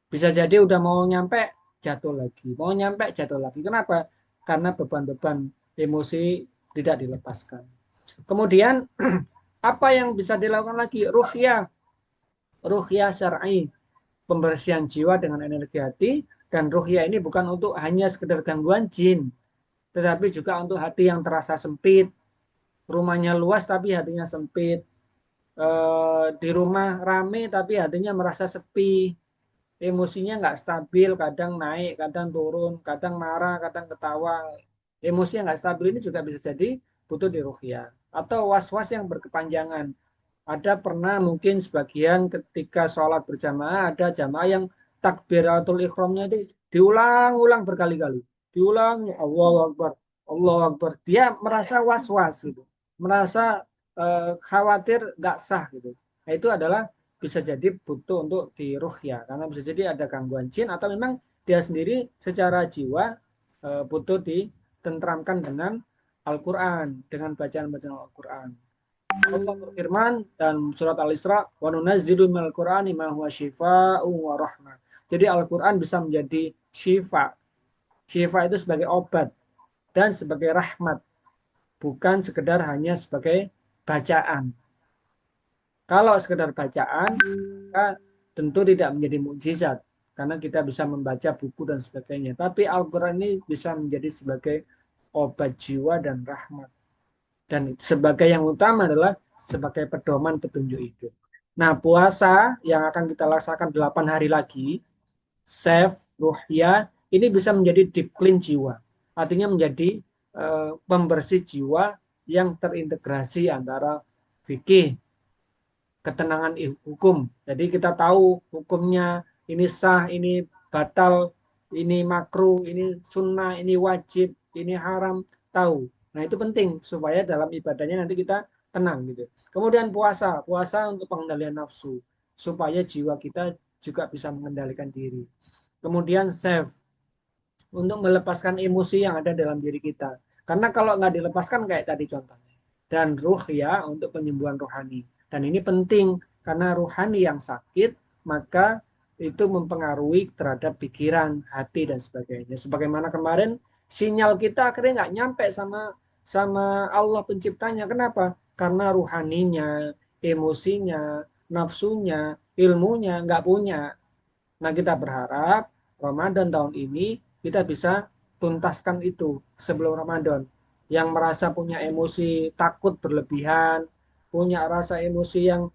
Bisa jadi udah mau nyampe, jatuh lagi. Mau nyampe, jatuh lagi. Kenapa? Karena beban-beban emosi tidak dilepaskan. Kemudian Apa yang bisa dilakukan lagi? Ruhyah syar'i, pembersihan jiwa dengan energi hati. Dan ruhyah ini bukan untuk hanya sekedar gangguan jin, tetapi juga untuk hati yang terasa sempit, rumahnya luas tapi hatinya sempit, di rumah rame tapi hatinya merasa sepi, emosinya nggak stabil, kadang naik, kadang turun, kadang marah, kadang ketawa. Emosi yang nggak stabil ini juga bisa jadi butuh diruqyah. Atau was-was yang berkepanjangan. Ada pernah mungkin sebagian ketika sholat berjamaah, ada jamaah yang takbiratul ikhramnya itu diulang-ulang berkali-kali. Diulang, Allahu Akbar, Allahu Akbar. Dia merasa was-was gitu. Merasa khawatir nggak sah gitu. Nah, itu adalah bisa jadi butuh untuk diruqyah karena bisa jadi ada gangguan jin atau memang dia sendiri secara jiwa butuh ditentramkan dengan Al-Quran, dengan bacaan-bacaan Al-Quran. Allah berfirman dan surat Al-Isra, wa nunazzilu minal Qur'ani ma huwa syifaa'un wa rahmah. Jadi Al-Quran bisa menjadi syifa. Syifa itu sebagai obat dan sebagai rahmat, bukan sekedar hanya sebagai bacaan. Kalau sekedar bacaan, maka tentu tidak menjadi mukjizat karena kita bisa membaca buku dan sebagainya. Tapi Al-Quran ini bisa menjadi sebagai obat jiwa dan rahmat. Dan sebagai yang utama adalah sebagai pedoman petunjuk hidup. Nah, puasa yang akan kita laksanakan 8 hari lagi, save, ruhya, ini bisa menjadi deep clean jiwa. Artinya menjadi pembersih jiwa yang terintegrasi antara fikih, ketenangan hukum. Jadi kita tahu hukumnya ini sah, ini batal, ini makruh, ini sunnah, ini wajib, ini haram, tahu. Nah itu penting supaya dalam ibadahnya nanti kita tenang gitu. Kemudian puasa, puasa untuk pengendalian nafsu supaya jiwa kita juga bisa mengendalikan diri. Kemudian save untuk melepaskan emosi yang ada dalam diri kita. Karena kalau nggak dilepaskan kayak tadi contohnya. Dan ruh ya untuk penyembuhan rohani. Dan ini penting karena rohani yang sakit maka itu mempengaruhi terhadap pikiran, hati dan sebagainya. Sebagaimana kemarin sinyal kita akhirnya nggak nyampe sama sama Allah penciptanya. Kenapa? Karena ruhaninya, emosinya, nafsunya, ilmunya nggak punya. Nah kita berharap Ramadan tahun ini kita bisa tuntaskan itu sebelum Ramadan. Yang merasa punya emosi takut berlebihan, punya rasa emosi yang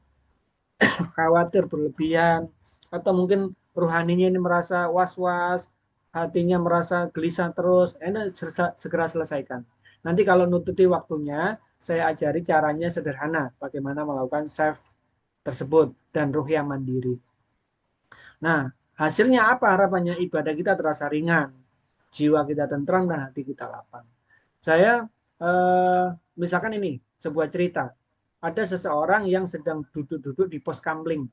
khawatir berlebihan, atau mungkin rohaninya ini merasa was-was, hatinya merasa gelisah terus, ini segera selesaikan. Nanti kalau nututi waktunya, saya ajari caranya sederhana, bagaimana melakukan save tersebut dan ruh yang mandiri. Nah, hasilnya apa? Harapannya ibadah kita terasa ringan, jiwa kita tentram dan hati kita lapang. Saya misalkan ini sebuah cerita. Ada seseorang yang sedang duduk-duduk di pos kamling.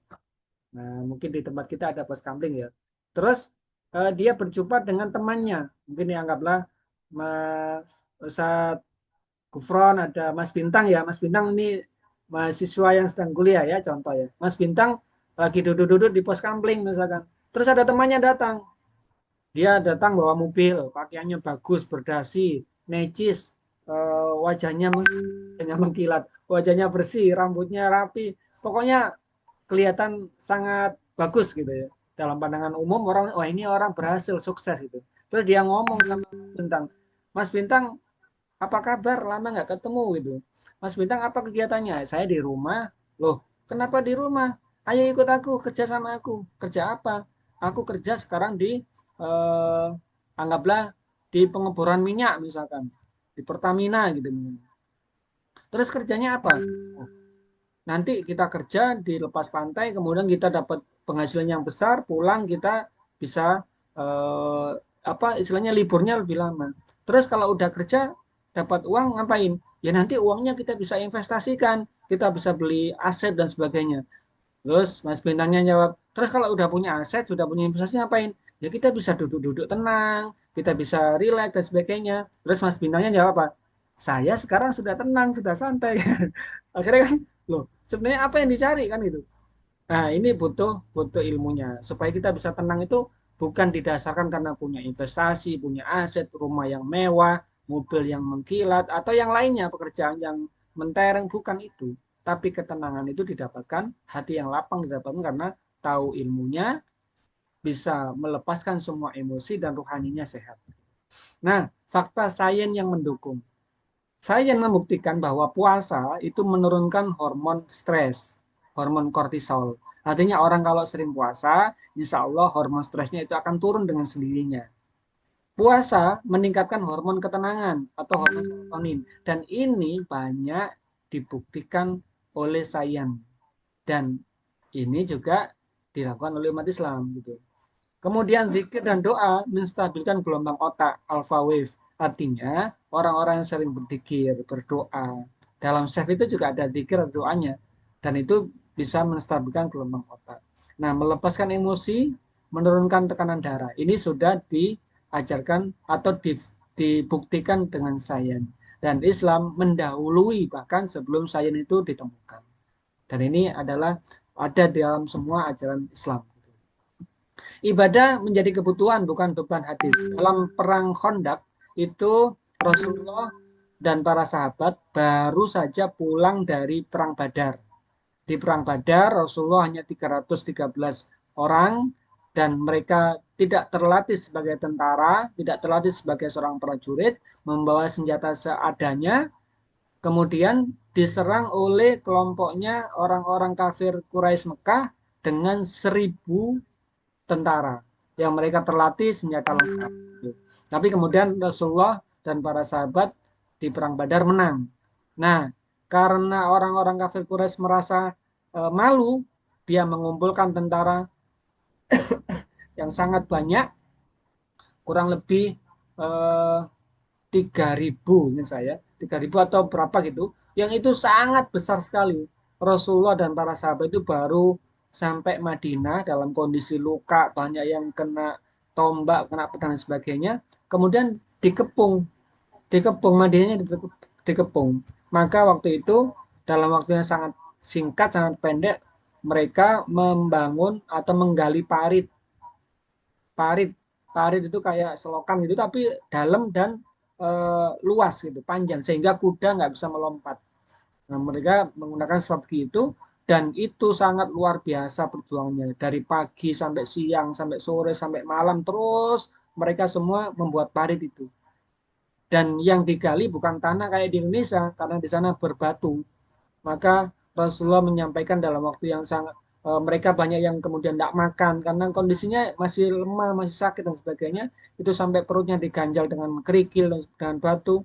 Nah, mungkin di tempat kita ada pos kamling ya. Terus dia berjumpa dengan temannya. Mungkin dianggaplah Mas Ustaz Gufron, ada Mas Bintang ya. Mas Bintang ini mahasiswa yang sedang kuliah ya, contoh ya. Mas Bintang lagi duduk-duduk di pos kamling misalkan. Terus ada temannya datang. Dia datang bawa mobil, pakaiannya bagus, berdasi, necis, wajahnya mengkilat, wajahnya bersih, rambutnya rapi. Pokoknya kelihatan sangat bagus gitu ya. Dalam pandangan umum orang, wah ini orang berhasil, sukses gitu. Terus dia ngomong sama Mas Bintang, Mas Bintang, apa kabar? Lama nggak ketemu gitu. Mas Bintang, apa kegiatannya? Saya di rumah. Loh, kenapa di rumah? Ayo ikut aku, kerja sama aku. Kerja apa? Aku kerja sekarang di, eh, anggaplah di pengeboran minyak misalkan. Di Pertamina gitu. Terus kerjanya apa? Oh, nanti kita kerja di lepas pantai, kemudian kita dapat penghasilan yang besar, pulang kita bisa eh, apa istilahnya liburnya lebih lama. Terus kalau udah kerja dapat uang ngapain? Ya nanti uangnya kita bisa investasikan, kita bisa beli aset dan sebagainya. Terus Mas Bintangnya jawab, terus kalau udah punya aset, sudah punya investasi ngapain? Ya kita bisa duduk-duduk tenang, kita bisa rileks dan sebagainya. Terus Mas Bintangnya jawab apa? Saya sekarang sudah tenang, sudah santai. Akhirnya kan, loh, sebenarnya apa yang dicari kan itu? Nah, ini butuh butuh ilmunya. Supaya kita bisa tenang itu bukan didasarkan karena punya investasi, punya aset, rumah yang mewah, mobil yang mengkilat, atau yang lainnya, pekerjaan yang mentereng, bukan itu. tapi ketenangan itu didapatkan, hati yang lapang didapatkan karena tahu ilmunya, bisa melepaskan semua emosi dan rohaninya sehat. Nah, fakta sains yang mendukung. Sains membuktikan bahwa puasa itu menurunkan hormon stres, hormon kortisol. Artinya orang kalau sering puasa, insya Allah hormon stresnya itu akan turun dengan sendirinya. Puasa meningkatkan hormon ketenangan atau hormon serotonin. Dan ini banyak dibuktikan oleh sains. Dan ini juga dilakukan oleh umat Islam. Gitu. Kemudian zikir dan doa menstabilkan gelombang otak alpha wave. Artinya orang-orang yang sering berzikir, berdoa. Dalam chef itu juga ada zikir dan doanya. Dan itu bisa menstabilkan gelombang otak. Nah, melepaskan emosi, menurunkan tekanan darah. Ini sudah diajarkan atau dibuktikan dengan sains. Dan Islam mendahului bahkan sebelum sains itu ditemukan. Dan ini adalah ada dalam semua ajaran Islam. Ibadah menjadi kebutuhan bukan beban hadis. Dalam perang Khandaq itu Rasulullah dan para sahabat baru saja pulang dari perang Badar. Di perang Badar Rasulullah hanya 313 orang dan mereka tidak terlatih sebagai tentara, tidak terlatih sebagai seorang prajurit, membawa senjata seadanya, kemudian diserang oleh kelompoknya orang-orang kafir Quraisy Mekah dengan 1.000 tentara yang mereka terlatih senjata lengkap. Tapi kemudian Rasulullah dan para sahabat di perang Badar menang. Nah, karena orang-orang kafir Quraisy merasa malu, dia mengumpulkan tentara yang sangat banyak, kurang lebih 3.000, ini saya 3.000 atau berapa gitu, yang itu sangat besar sekali. Rasulullah dan para sahabat itu baru sampai Madinah dalam kondisi luka, banyak yang kena tombak, kena pedang dan sebagainya. Kemudian dikepung Madinahnya dikepung. Maka waktu itu dalam waktu yang sangat singkat, sangat pendek, mereka membangun atau menggali parit. Parit itu kayak selokan gitu, tapi dalam dan luas gitu, panjang sehingga kuda nggak bisa melompat. Nah, mereka menggunakan strategi itu dan itu sangat luar biasa perjuangannya dari pagi sampai siang sampai sore sampai malam terus mereka semua membuat parit itu. Dan yang digali bukan tanah kayak di Indonesia karena di sana berbatu. Maka Rasulullah menyampaikan dalam waktu yang sangat mereka banyak yang kemudian tidak makan karena kondisinya masih lemah, masih sakit dan sebagainya. Itu sampai perutnya diganjal dengan kerikil dan dengan batu.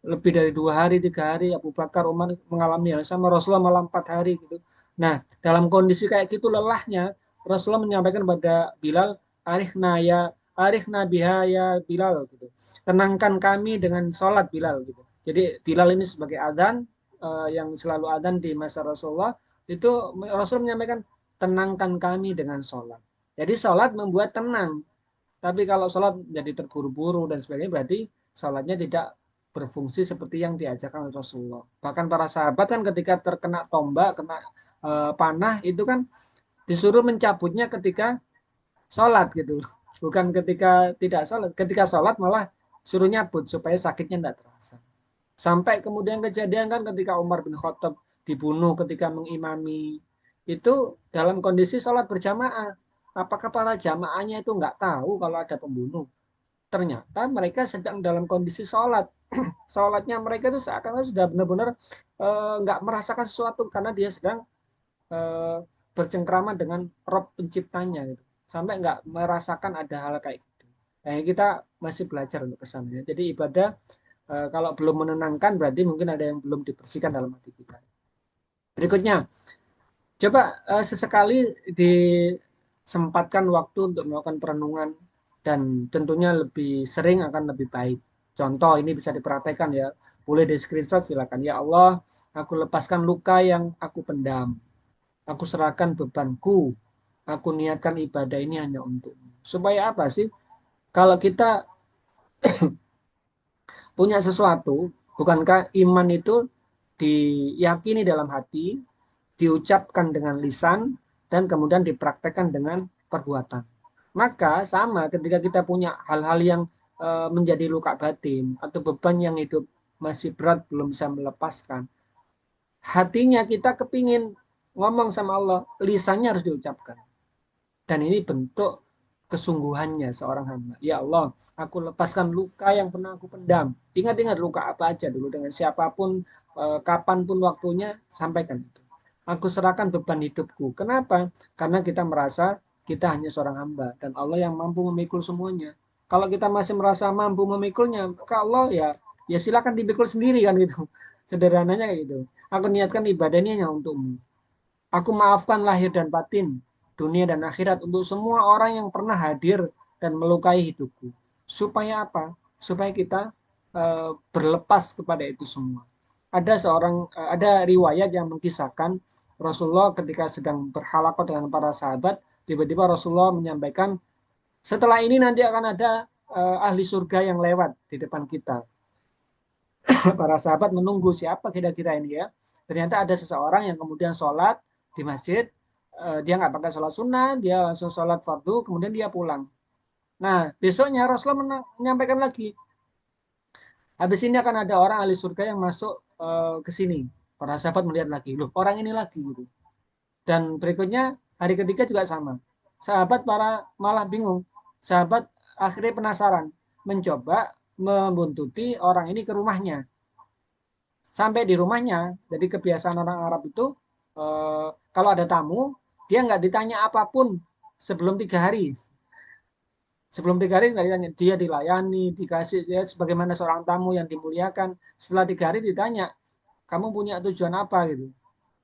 Lebih dari 2 hari, 3 hari, Abu Bakar, Umar mengalami hal sama, Rasulullah malah 4 hari gitu. Nah, dalam kondisi kayak gitu lelahnya, Rasulullah menyampaikan kepada Bilal, arihna biha ya Bilal gitu. Tenangkan kami dengan sholat Bilal gitu. Jadi Bilal ini sebagai adzan yang selalu adzan di masa Rasulullah itu Rasul menyampaikan tenangkan kami dengan sholat. Jadi sholat membuat tenang. Tapi kalau sholat jadi terburu-buru dan sebagainya berarti sholatnya tidak berfungsi seperti yang diajarkan oleh Rasulullah. Bahkan para sahabat kan ketika terkena tombak, kena panah itu kan disuruh mencabutnya ketika sholat gitu. Bukan ketika tidak sholat. Ketika sholat malah suruh nyabut supaya sakitnya tidak terasa. Sampai kemudian kejadian kan ketika Umar bin Khattab dibunuh ketika mengimami itu dalam kondisi sholat berjamaah. Apakah para jamaahnya itu nggak tahu kalau ada pembunuh? Ternyata mereka sedang dalam kondisi sholat. Sholatnya mereka itu seakan-akan sudah benar-benar nggak merasakan sesuatu karena dia sedang eh, bercengkrama dengan Rob penciptanya gitu. Sampai nggak merasakan ada hal kayak gitu. Nah, kita masih belajar untuk kesannya. Jadi ibadah kalau belum menenangkan berarti mungkin ada yang belum dibersihkan dalam hati kita. Berikutnya, coba sesekali disempatkan waktu untuk melakukan perenungan dan tentunya lebih sering akan lebih baik. Contoh ini bisa diperhatikan ya, boleh di screenshot silakan. Ya Allah, aku lepaskan luka yang aku pendam. Aku serahkan bebanku. Aku niatkan ibadah ini hanya untukmu. Supaya apa sih? Kalau kita punya sesuatu, bukankah iman itu diyakini dalam hati, diucapkan dengan lisan, dan kemudian dipraktekkan dengan perbuatan. Maka sama ketika kita punya hal-hal yang menjadi luka batin atau beban yang hidup masih berat belum bisa melepaskan. hatinya kita kepingin ngomong sama Allah, lisannya harus diucapkan. Dan ini bentuk kesungguhannya seorang hamba. Ya Allah, aku lepaskan luka yang pernah aku pendam. Ingat-ingat luka apa aja dulu dengan siapapun, kapanpun waktunya, sampaikan itu. Aku serahkan beban hidupku. Kenapa? Karena kita merasa kita hanya seorang hamba dan Allah yang mampu memikul semuanya. Kalau kita masih merasa mampu memikulnya, maka Allah ya silakan dipikul sendiri kan itu. Sederhananya kayak gitu. Aku niatkan ibadah ini hanya untukmu. Aku maafkan lahir dan batin, dunia dan akhirat untuk semua orang yang pernah hadir dan melukai hidupku. Supaya apa? Supaya kita berlepas kepada itu semua. Ada riwayat yang mengisahkan Rasulullah ketika sedang berhalaqah dengan para sahabat, tiba-tiba Rasulullah menyampaikan, setelah ini nanti akan ada ahli surga yang lewat di depan kita. Para sahabat menunggu siapa kira-kira ini ya. Ternyata ada seseorang yang kemudian sholat di masjid, dia nggak pakai sholat sunnah, dia langsung sholat fardu, kemudian dia pulang. Nah, besoknya Rasulullah menyampaikan lagi, habis ini akan ada orang ahli surga yang masuk ke sini. Para sahabat melihat lagi, loh orang ini lagi gitu. Dan berikutnya hari ketiga juga sama. Sahabat para malah bingung. Sahabat akhirnya penasaran, mencoba membuntuti orang ini ke rumahnya. Sampai di rumahnya, jadi kebiasaan orang Arab itu kalau ada tamu, dia nggak ditanya apapun sebelum 3 hari. Sebelum 3 hari nggak ditanya, dia dilayani, dikasih ya sebagaimana seorang tamu yang dimuliakan. Setelah 3 hari ditanya, kamu punya tujuan apa gitu.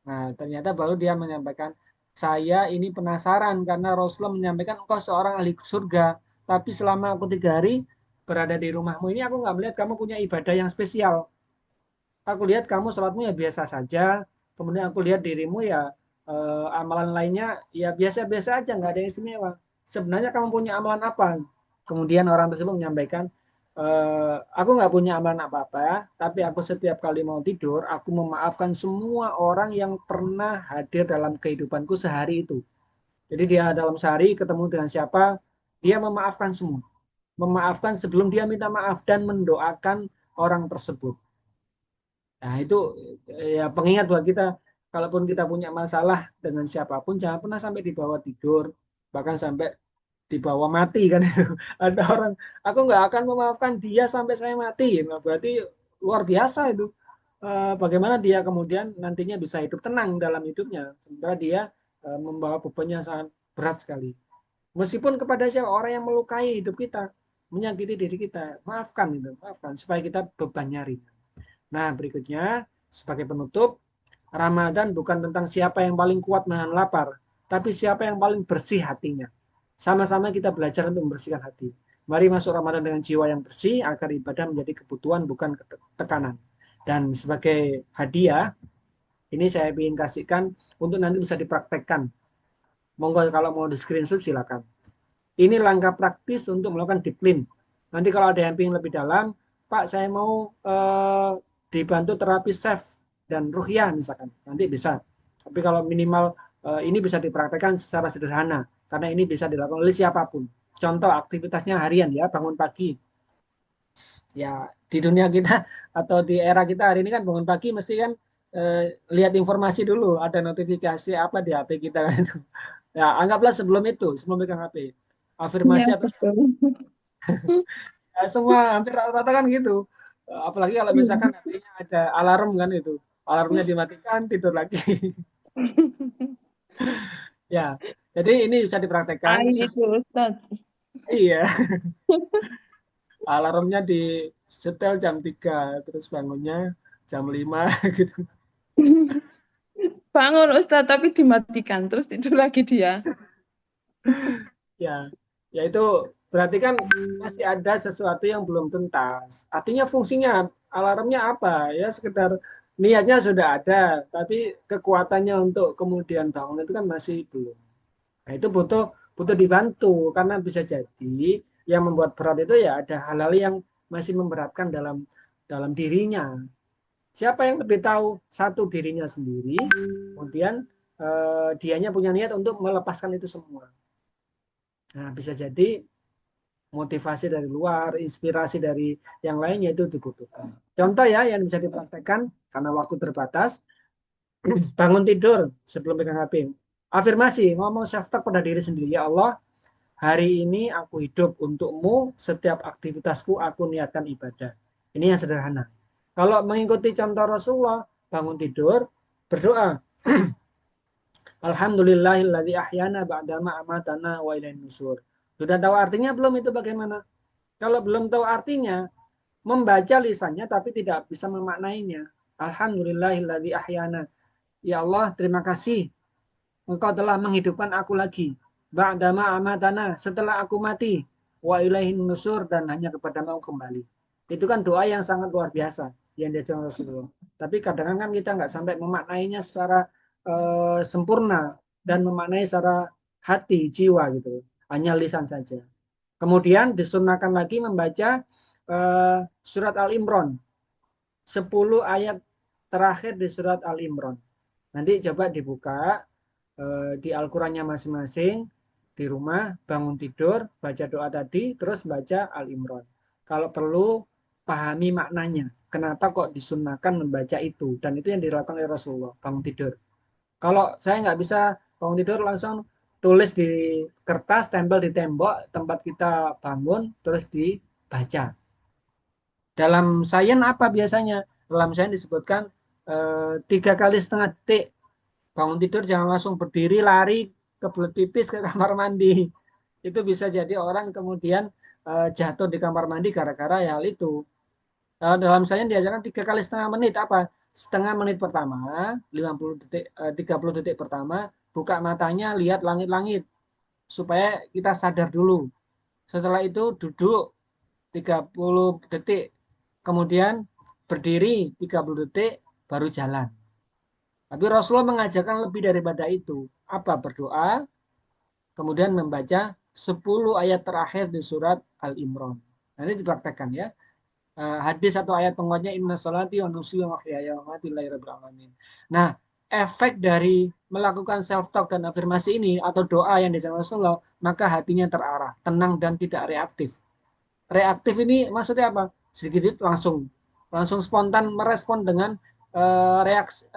Nah ternyata baru dia menyampaikan, saya ini penasaran karena Rasulullah menyampaikan engkau seorang ahli surga, tapi selama aku 3 hari berada di rumahmu ini aku nggak melihat kamu punya ibadah yang spesial. Aku lihat kamu sholatmu ya biasa saja, kemudian aku lihat dirimu ya amalan lainnya ya biasa-biasa aja, nggak ada yang istimewa. Sebenarnya kamu punya amalan apa? Kemudian orang tersebut menyampaikan, aku nggak punya amalan apa-apa, tapi aku setiap kali mau tidur, aku memaafkan semua orang yang pernah hadir dalam kehidupanku sehari itu. Jadi dia dalam sehari ketemu dengan siapa, dia memaafkan semua. Memaafkan sebelum dia minta maaf dan mendoakan orang tersebut. Nah, itu ya pengingat buat kita, kalaupun kita punya masalah dengan siapapun, jangan pernah sampai dibawa tidur, bahkan sampai dibawa mati kan. Ada orang, aku nggak akan memaafkan dia sampai saya mati. Nah, berarti luar biasa itu. Bagaimana dia kemudian nantinya bisa hidup tenang dalam hidupnya, sementara dia membawa beban yang sangat berat sekali. Meskipun kepada siapa orang yang melukai hidup kita, menyakiti diri kita, maafkan itu, maafkan supaya kita bebannya ringan. Nah, berikutnya sebagai penutup, Ramadan bukan tentang siapa yang paling kuat menahan lapar, tapi siapa yang paling bersih hatinya. Sama-sama kita belajar untuk membersihkan hati. Mari masuk Ramadan dengan jiwa yang bersih agar ibadah menjadi kebutuhan bukan tekanan. Dan sebagai hadiah, ini saya ingin kasihkan untuk nanti bisa dipraktekkan. Monggo kalau mau di screenshot silakan. Ini langkah praktis untuk melakukan disiplin. Nanti kalau ada yang ingin lebih dalam, Pak saya mau dibantu terapi self dan ruhyah misalkan, nanti bisa. Tapi kalau minimal ini bisa dipraktekkan secara sederhana, karena ini bisa dilakukan oleh siapapun. Contoh aktivitasnya harian ya, bangun pagi. Ya di dunia kita atau di era kita hari ini kan bangun pagi mesti kan lihat informasi dulu, ada notifikasi apa di HP kita kan. Ya anggaplah sebelum itu, sebelum pegang HP. Iya, Afirmasi atau betul. ya, semua hampir rata-rata kan gitu. Apalagi kalau misalkan HP-nya ada alarm kan itu. Alarmnya dimatikan, tidur lagi. Ya, jadi ini bisa dipraktekkan. Ain itu, Ustaz. Iya, alarmnya di setel jam 3, terus bangunnya jam 5 gitu. Bangun, Ustaz, tapi dimatikan. Terus tidur lagi dia. Ya, ya itu berarti kan masih ada sesuatu yang belum tuntas. Artinya fungsinya alarmnya apa? Ya sekedar niatnya sudah ada, tapi kekuatannya untuk kemudian bangun itu kan masih belum. Nah, itu butuh butuh dibantu karena bisa jadi yang membuat berat itu ya ada hal-hal yang masih memberatkan dalam dalam dirinya. Siapa yang lebih tahu? Satu, dirinya sendiri, kemudian dianya punya niat untuk melepaskan itu semua. Nah, bisa jadi motivasi dari luar, inspirasi dari yang lainnya itu dibutuhkan. Contoh ya yang bisa dipraktekkan karena waktu terbatas, Bangun tidur sebelum pegang HP. Afirmasi, ngomong self-talk pada diri sendiri. Ya Allah, hari ini aku hidup untukmu, setiap aktivitasku aku niatkan ibadah. Ini yang sederhana. Kalau mengikuti contoh Rasulullah, bangun tidur, berdoa. Alhamdulillahilladzi ahyana ba'dama amatana wa ilaihin nusur. Sudah tahu artinya belum itu bagaimana? Kalau belum tahu artinya, membaca lisannya tapi tidak bisa memaknainya. Alhamdulillahilladzi ahyana. Ya Allah, terima kasih. Engkau telah menghidupkan aku lagi. Ba'dama amatana, setelah aku mati. Wa ilaihin nusur, dan hanya kepadamu kembali. Itu kan doa yang sangat luar biasa yang diajarkan Rasulullah. Tapi kadang-kadang kan kita nggak sampai memaknainya secara sempurna dan memaknai secara hati, jiwa gitu. Hanya lisan saja. Kemudian disunahkan lagi membaca surat Al-Imran. 10 ayat terakhir di surat Al-Imran. Nanti coba dibuka di Al-Qurannya masing-masing, di rumah, bangun tidur, baca doa tadi, terus baca Al-Imran. Kalau perlu, pahami maknanya. Kenapa kok disunahkan membaca itu? Dan itu yang dilakukan oleh Rasulullah, bangun tidur. Kalau saya nggak bisa bangun tidur, langsung tulis di kertas, tempel di tembok, tempat kita bangun, terus dibaca. Dalam sains apa biasanya? Dalam sains disebutkan 3 kali setengah detik. Bangun tidur jangan langsung berdiri, lari, kebelet pipis ke kamar mandi. Itu bisa jadi orang kemudian jatuh di kamar mandi gara-gara hal itu. Dalam sains diajarkan 3 kali setengah menit apa? Setengah menit pertama, 50 detik, 30 detik pertama, buka matanya, lihat langit-langit supaya kita sadar dulu. Setelah itu duduk 30 detik, kemudian berdiri 30 detik, baru jalan. Tapi Rasulullah mengajarkan lebih daripada itu. Apa? Berdoa, kemudian membaca 10 ayat terakhir di surat Al-Imran. Nanti dipraktekkan ya. Hadis atau ayat penguatnya inna salati wa nusuki wa mahyaya wa mamati lillahi rabbil alamin. Nah, efek dari melakukan self talk dan afirmasi ini atau doa yang diajarkan Rasulullah, maka hatinya terarah, tenang dan tidak reaktif. Reaktif ini maksudnya apa? Sedikit langsung spontan merespon dengan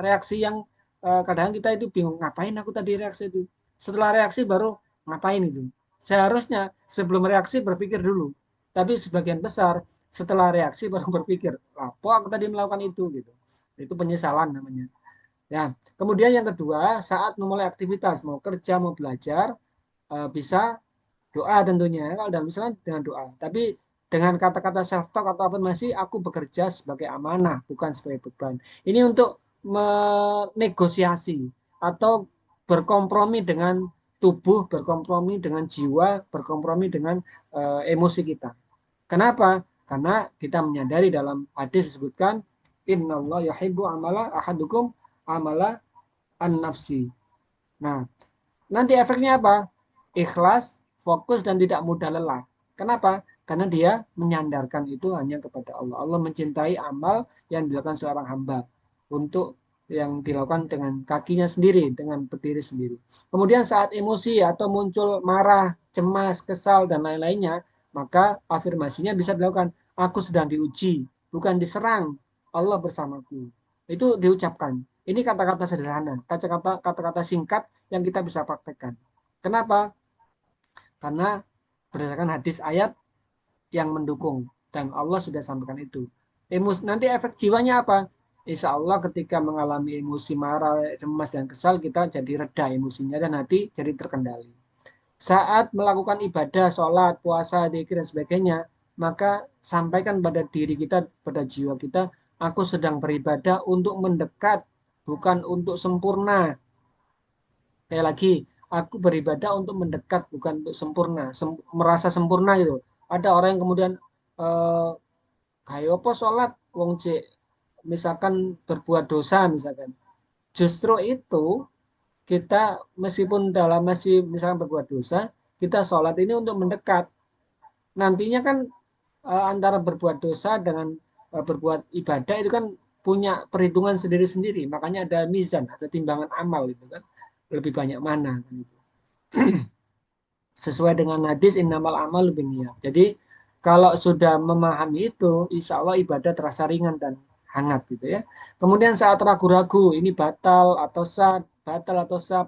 reaksi yang kadang kita itu bingung, ngapain aku tadi reaksi itu. Setelah reaksi baru ngapain itu. Seharusnya sebelum reaksi berpikir dulu. Tapi sebagian besar setelah reaksi baru berpikir, apa aku tadi melakukan itu gitu. Itu penyesalan namanya. Ya, kemudian yang kedua, saat memulai aktivitas, mau kerja, mau belajar, bisa doa tentunya. Kalau dalam Islam dengan doa. Tapi dengan kata-kata self talk atau afirmasi, aku bekerja sebagai amanah, bukan sebagai beban. Ini untuk menegosiasi atau berkompromi dengan tubuh, berkompromi dengan jiwa, berkompromi dengan emosi kita. Kenapa? Karena kita menyadari dalam hadis disebutkan innallaha yuhibbu amala ahadukum amala an-nafsi. Nah, nanti efeknya apa? Ikhlas, fokus, dan tidak mudah lelah. Kenapa? Karena dia menyandarkan itu hanya kepada Allah. Allah mencintai amal yang dilakukan seorang hamba untuk yang dilakukan dengan kakinya sendiri, dengan berdiri sendiri. Kemudian saat emosi atau muncul marah, cemas, kesal, dan lain-lainnya, maka afirmasinya bisa dilakukan. Aku sedang diuji, bukan diserang. Allah bersamaku. Itu diucapkan. Ini kata-kata sederhana, kata-kata singkat yang kita bisa praktekkan. Kenapa? Karena berdasarkan hadis ayat yang mendukung dan Allah sudah sampaikan itu. Nanti efek jiwanya apa? Insya Allah ketika mengalami emosi marah, cemas dan kesal kita jadi reda emosinya dan hati jadi terkendali. Saat melakukan ibadah, sholat, puasa, dzikir dan sebagainya, maka sampaikan pada diri kita, pada jiwa kita, aku sedang beribadah untuk mendekat, bukan untuk sempurna. Kayak lagi, aku beribadah untuk mendekat, bukan untuk sempurna, merasa sempurna gitu. Ada orang yang kemudian eh, kayak apa sholat, wong cek, misalkan berbuat dosa misalkan. Justru itu kita meskipun dalam masih misalkan berbuat dosa, kita sholat ini untuk mendekat. Nantinya kan antara berbuat dosa dengan berbuat ibadah itu kan punya perhitungan sendiri-sendiri. Makanya ada mizan atau timbangan amal itu kan lebih banyak mana kan itu. Sesuai dengan hadis innamal amal binniyat. Jadi kalau sudah memahami itu, insya Allah ibadah terasa ringan dan hangat gitu ya. Kemudian saat ragu-ragu ini batal atau sah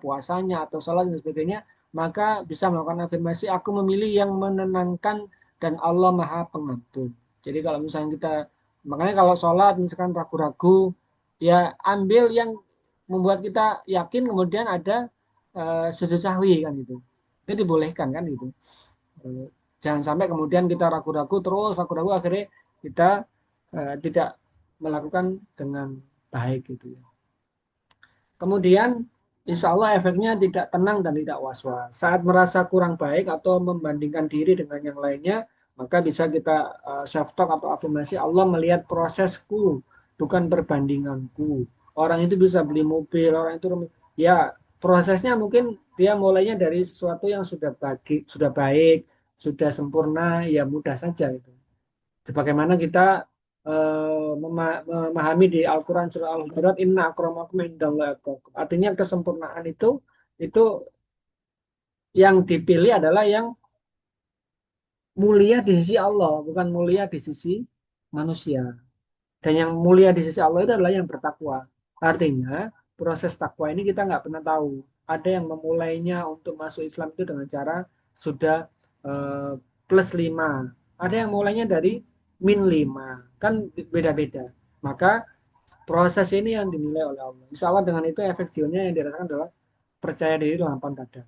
puasanya atau sholat dan sebagainya, maka bisa melakukan afirmasi, aku memilih yang menenangkan dan Allah Maha Pengampun. Jadi kalau misalnya kita, makanya kalau sholat misalkan ragu-ragu, ya ambil yang membuat kita yakin, kemudian ada sujud sahwi kan gitu. Itu dibolehkan kan gitu. Eh, Jangan sampai kemudian kita ragu-ragu terus ragu-ragu akhirnya kita tidak melakukan dengan baik gitu ya. Kemudian insya Allah efeknya tidak tenang dan tidak was-was. Saat merasa kurang baik atau membandingkan diri dengan yang lainnya, maka bisa kita self-talk atau afirmasi, Allah melihat prosesku, bukan perbandinganku. Orang itu bisa beli mobil, orang itu ya prosesnya mungkin dia mulainya dari sesuatu yang sudah baik, sudah sempurna, ya mudah saja itu. Sebagaimana kita memahami di Al-Quran surah Al-Hujurat, Inna akramakum indallahi atqakum. Artinya kesempurnaan itu yang dipilih adalah yang mulia di sisi Allah, bukan mulia di sisi manusia. Dan yang mulia di sisi Allah itu adalah yang bertakwa. Artinya proses takwa ini kita nggak pernah tahu. Ada yang memulainya untuk masuk Islam itu dengan cara sudah eh, plus 5. Ada yang mulainya dari min 5. Kan beda-beda. Maka proses ini yang dinilai oleh Allah. Insya Allah dengan itu efek jionya yang dirasakan adalah percaya diri dengan lapang dada.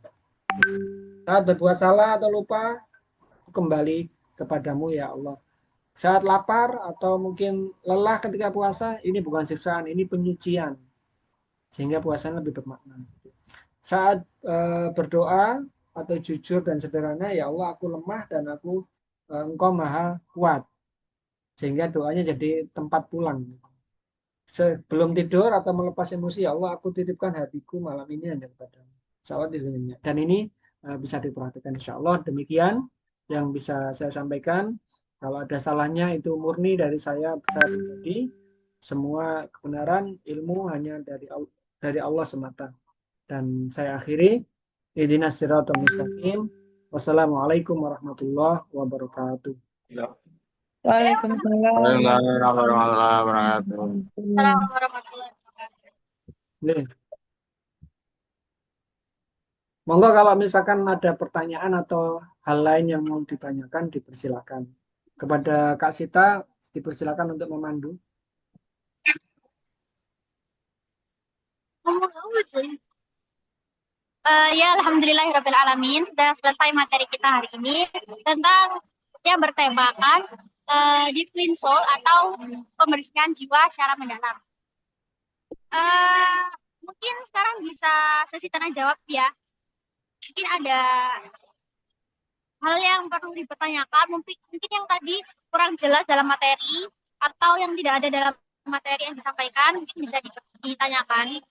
Saat berbuat salah atau lupa, aku kembali kepadamu ya Allah. Saat lapar atau mungkin lelah ketika puasa, ini bukan siksaan, ini penyucian. Sehingga puasanya lebih bermakna. Saat berdoa atau jujur dan sederhana, ya Allah aku lemah dan Engkau maha kuat. Sehingga doanya jadi tempat pulang. Sebelum tidur atau melepas emosi, ya Allah aku titipkan hatiku malam ini hanya kepadamu. Insya Allah di dunia. Dan ini bisa diperhatikan insya Allah. Demikian yang bisa saya sampaikan. Kalau ada salahnya itu murni dari saya pribadi. Semua kebenaran ilmu hanya dari Allah semata. Dan saya akhiri. Ihdinas siratal mustaqim. Wassalamualaikum warahmatullahi wabarakatuh. Waalaikumsalam Warahmatullahi wabarakatuh. warahmatullahi Assalamualaikum warahmatullahi wabarakatuh. Nih, monggo kalau misalkan ada pertanyaan atau hal lain yang mau ditanyakan, dipersilakan. Kepada Kak Sita, dipersilakan untuk memandu. Ya, alhamdulillahirrahmanirrahim. Sudah selesai materi kita hari ini tentang yang bertemakan deep clean soul atau pembersihan jiwa secara mendalam. Eh, Mungkin sekarang bisa sesi tanya jawab ya. Mungkin ada hal yang perlu dipertanyakan, mungkin yang tadi kurang jelas dalam materi atau yang tidak ada dalam materi yang disampaikan, mungkin bisa ditanyakan.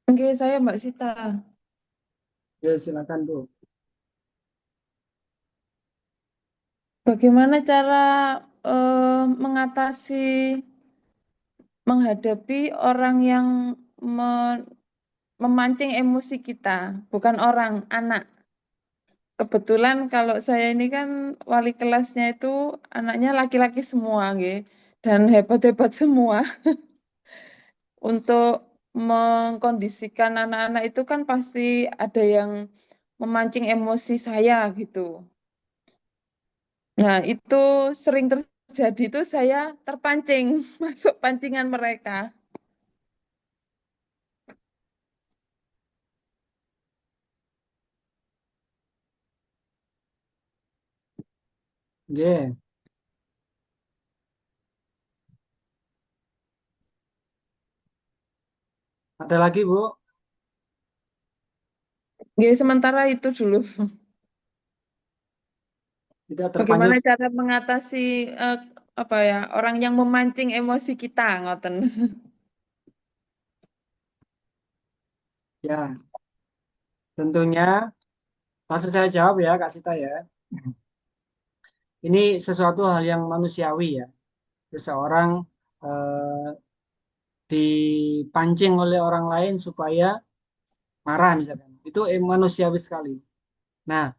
Oke, saya Mbak Sita. Ya, silakan Bu. Bagaimana cara menghadapi orang yang memancing emosi kita, bukan orang, anak. Kebetulan kalau saya ini kan wali kelasnya itu anaknya laki-laki semua, nggih, dan hebat-hebat semua. Untuk mengkondisikan anak-anak itu kan pasti ada yang memancing emosi saya gitu. Nah, itu sering terjadi itu saya terpancing masuk pancingan mereka. Ya, ada lagi Bu? Ya, sementara itu dulu. Tidak terpanjang. Bagaimana cara mengatasi eh, apa ya orang yang memancing emosi kita, ngoten. Ya, tentunya langsung saya jawab ya Kak Sita ya. Ini sesuatu hal yang manusiawi ya. Seseorang eh, dipancing oleh orang lain supaya marah misalkan. Itu manusiawi sekali. Nah,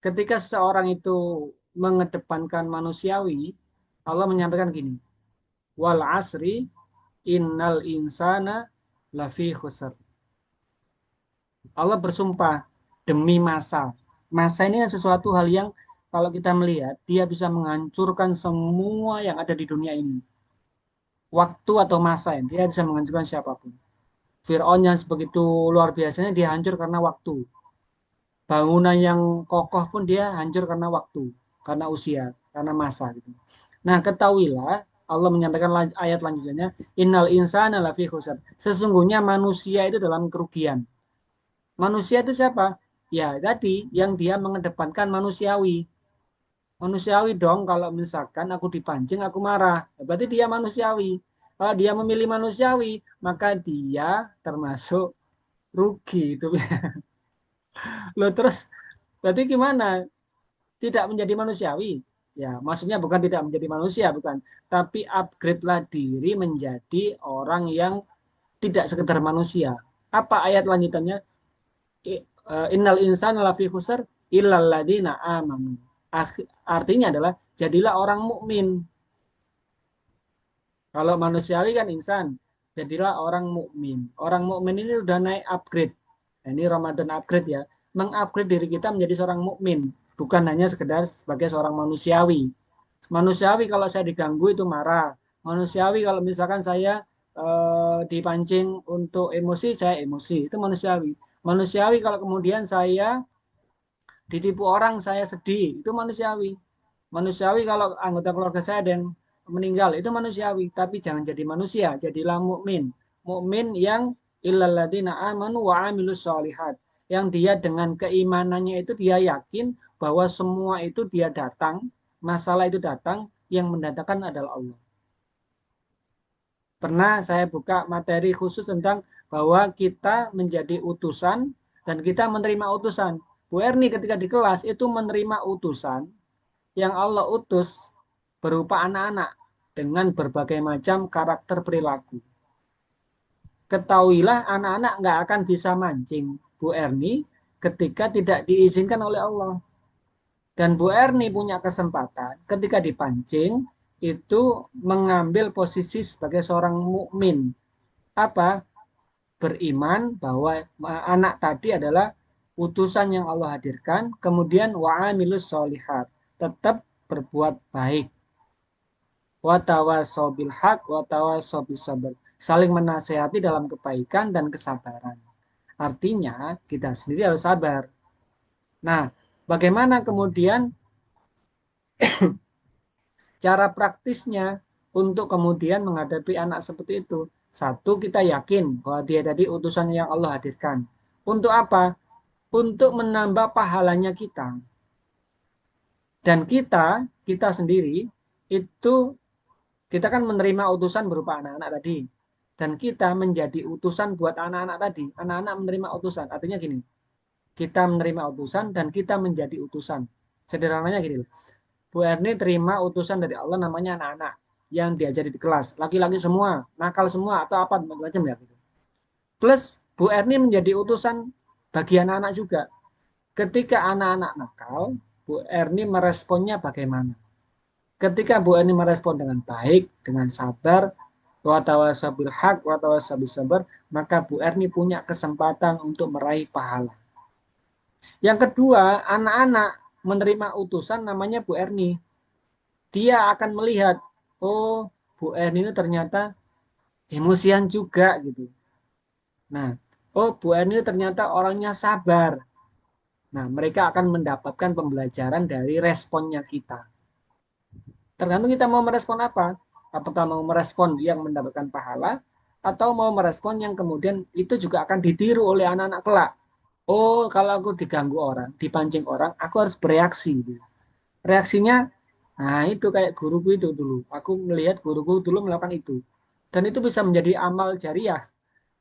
ketika seseorang itu mengedepankan manusiawi, Allah menyampaikan gini, wal asri innal insana lafi khusr. Allah bersumpah demi masa. Masa ini kan sesuatu hal yang kalau kita melihat dia bisa menghancurkan semua yang ada di dunia ini. Waktu atau masa yang dia bisa menghancurkan siapapun. Fir'aun yang begitu luar biasanya dia hancur karena waktu. Bangunan yang kokoh pun dia hancur karena waktu, karena usia, karena masa gitu. Nah, ketahuilah Allah menyampaikan ayat lanjutannya, innal insana lafi khusr. Sesungguhnya manusia itu dalam kerugian. Manusia itu siapa? Ya, tadi yang dia mengedepankan manusiawi. Manusiawi dong kalau misalkan aku dipancing, aku marah. Berarti dia manusiawi. Kalau dia memilih manusiawi, maka dia termasuk rugi itu. Loh terus berarti gimana? Tidak menjadi manusiawi. Ya, maksudnya bukan tidak menjadi manusia, bukan. Tapi upgrade-lah diri menjadi orang yang tidak sekedar manusia. Apa ayat lanjutannya? Innal insana lafi khusr illal ladina amanu. Artinya adalah jadilah orang mukmin. Kalau manusiawi kan insan, jadilah orang mukmin. Orang mukmin ini sudah naik upgrade. Nah, ini Ramadan upgrade ya. Mengupgrade diri kita menjadi seorang mukmin, bukan hanya sekedar sebagai seorang manusiawi. Manusiawi kalau saya diganggu itu marah. Manusiawi kalau misalkan saya dipancing untuk emosi, saya emosi. Itu manusiawi. Manusiawi kalau kemudian saya ditipu orang, saya sedih. Itu manusiawi. Manusiawi kalau anggota keluarga saya ada yang meninggal, itu manusiawi. Tapi jangan jadi manusia, jadilah mukmin. Mukmin yang illalladzina amanu wa amilus solihat. Yang dia dengan keimanannya itu dia yakin bahwa semua itu dia datang, masalah itu datang, yang mendatangkan adalah Allah. Pernah saya buka materi khusus tentang bahwa kita menjadi utusan dan kita menerima utusan. Bu Erni ketika di kelas itu menerima utusan yang Allah utus berupa anak-anak dengan berbagai macam karakter perilaku. Ketahuilah anak-anak nggak akan bisa mancing Bu Erni ketika tidak diizinkan oleh Allah. Dan Bu Erni punya kesempatan ketika dipancing itu mengambil posisi sebagai seorang mukmin. Apa? Beriman bahwa anak tadi adalah utusan yang Allah hadirkan, kemudian wa'amilus solihat, tetap berbuat baik. Watawasau bil haq, watawasau bis sabr. Saling menasehati dalam kebaikan dan kesabaran. Artinya kita sendiri harus sabar. Nah, bagaimana kemudian cara praktisnya untuk kemudian menghadapi anak seperti itu? Satu, kita yakin bahwa dia tadi utusan yang Allah hadirkan. Untuk apa? Untuk menambah pahalanya kita. Dan kita sendiri itu kita kan menerima utusan berupa anak-anak tadi. Dan kita menjadi utusan buat anak-anak tadi. Anak-anak menerima utusan. Artinya gini, kita menerima utusan dan kita menjadi utusan. Sederhananya gini loh. Bu Erni terima utusan dari Allah namanya anak-anak yang diajari di kelas. Laki-laki semua, nakal semua atau apa macam ya gitu. Plus Bu Erni menjadi utusan bagi anak-anak juga. Ketika anak-anak nakal, Bu Erni meresponnya bagaimana? Ketika Bu Erni merespon dengan baik, dengan sabar, watawasabil haq, watawasabil sabar, maka Bu Erni punya kesempatan untuk meraih pahala. Yang kedua, anak-anak menerima utusan namanya Bu Erni. Dia akan melihat, oh Bu Erni ini ternyata emosian juga gitu. Nah, oh Bu Erni ternyata orangnya sabar. Nah, mereka akan mendapatkan pembelajaran dari responnya kita. Tergantung kita mau merespon apa. Apakah mau merespon yang mendapatkan pahala, atau mau merespon yang kemudian itu juga akan ditiru oleh anak-anak kelak. Oh, kalau aku diganggu orang, dipancing orang, aku harus bereaksi. Reaksinya, nah itu kayak guruku itu dulu. Aku melihat guruku dulu melakukan itu. Dan itu bisa menjadi amal jariah.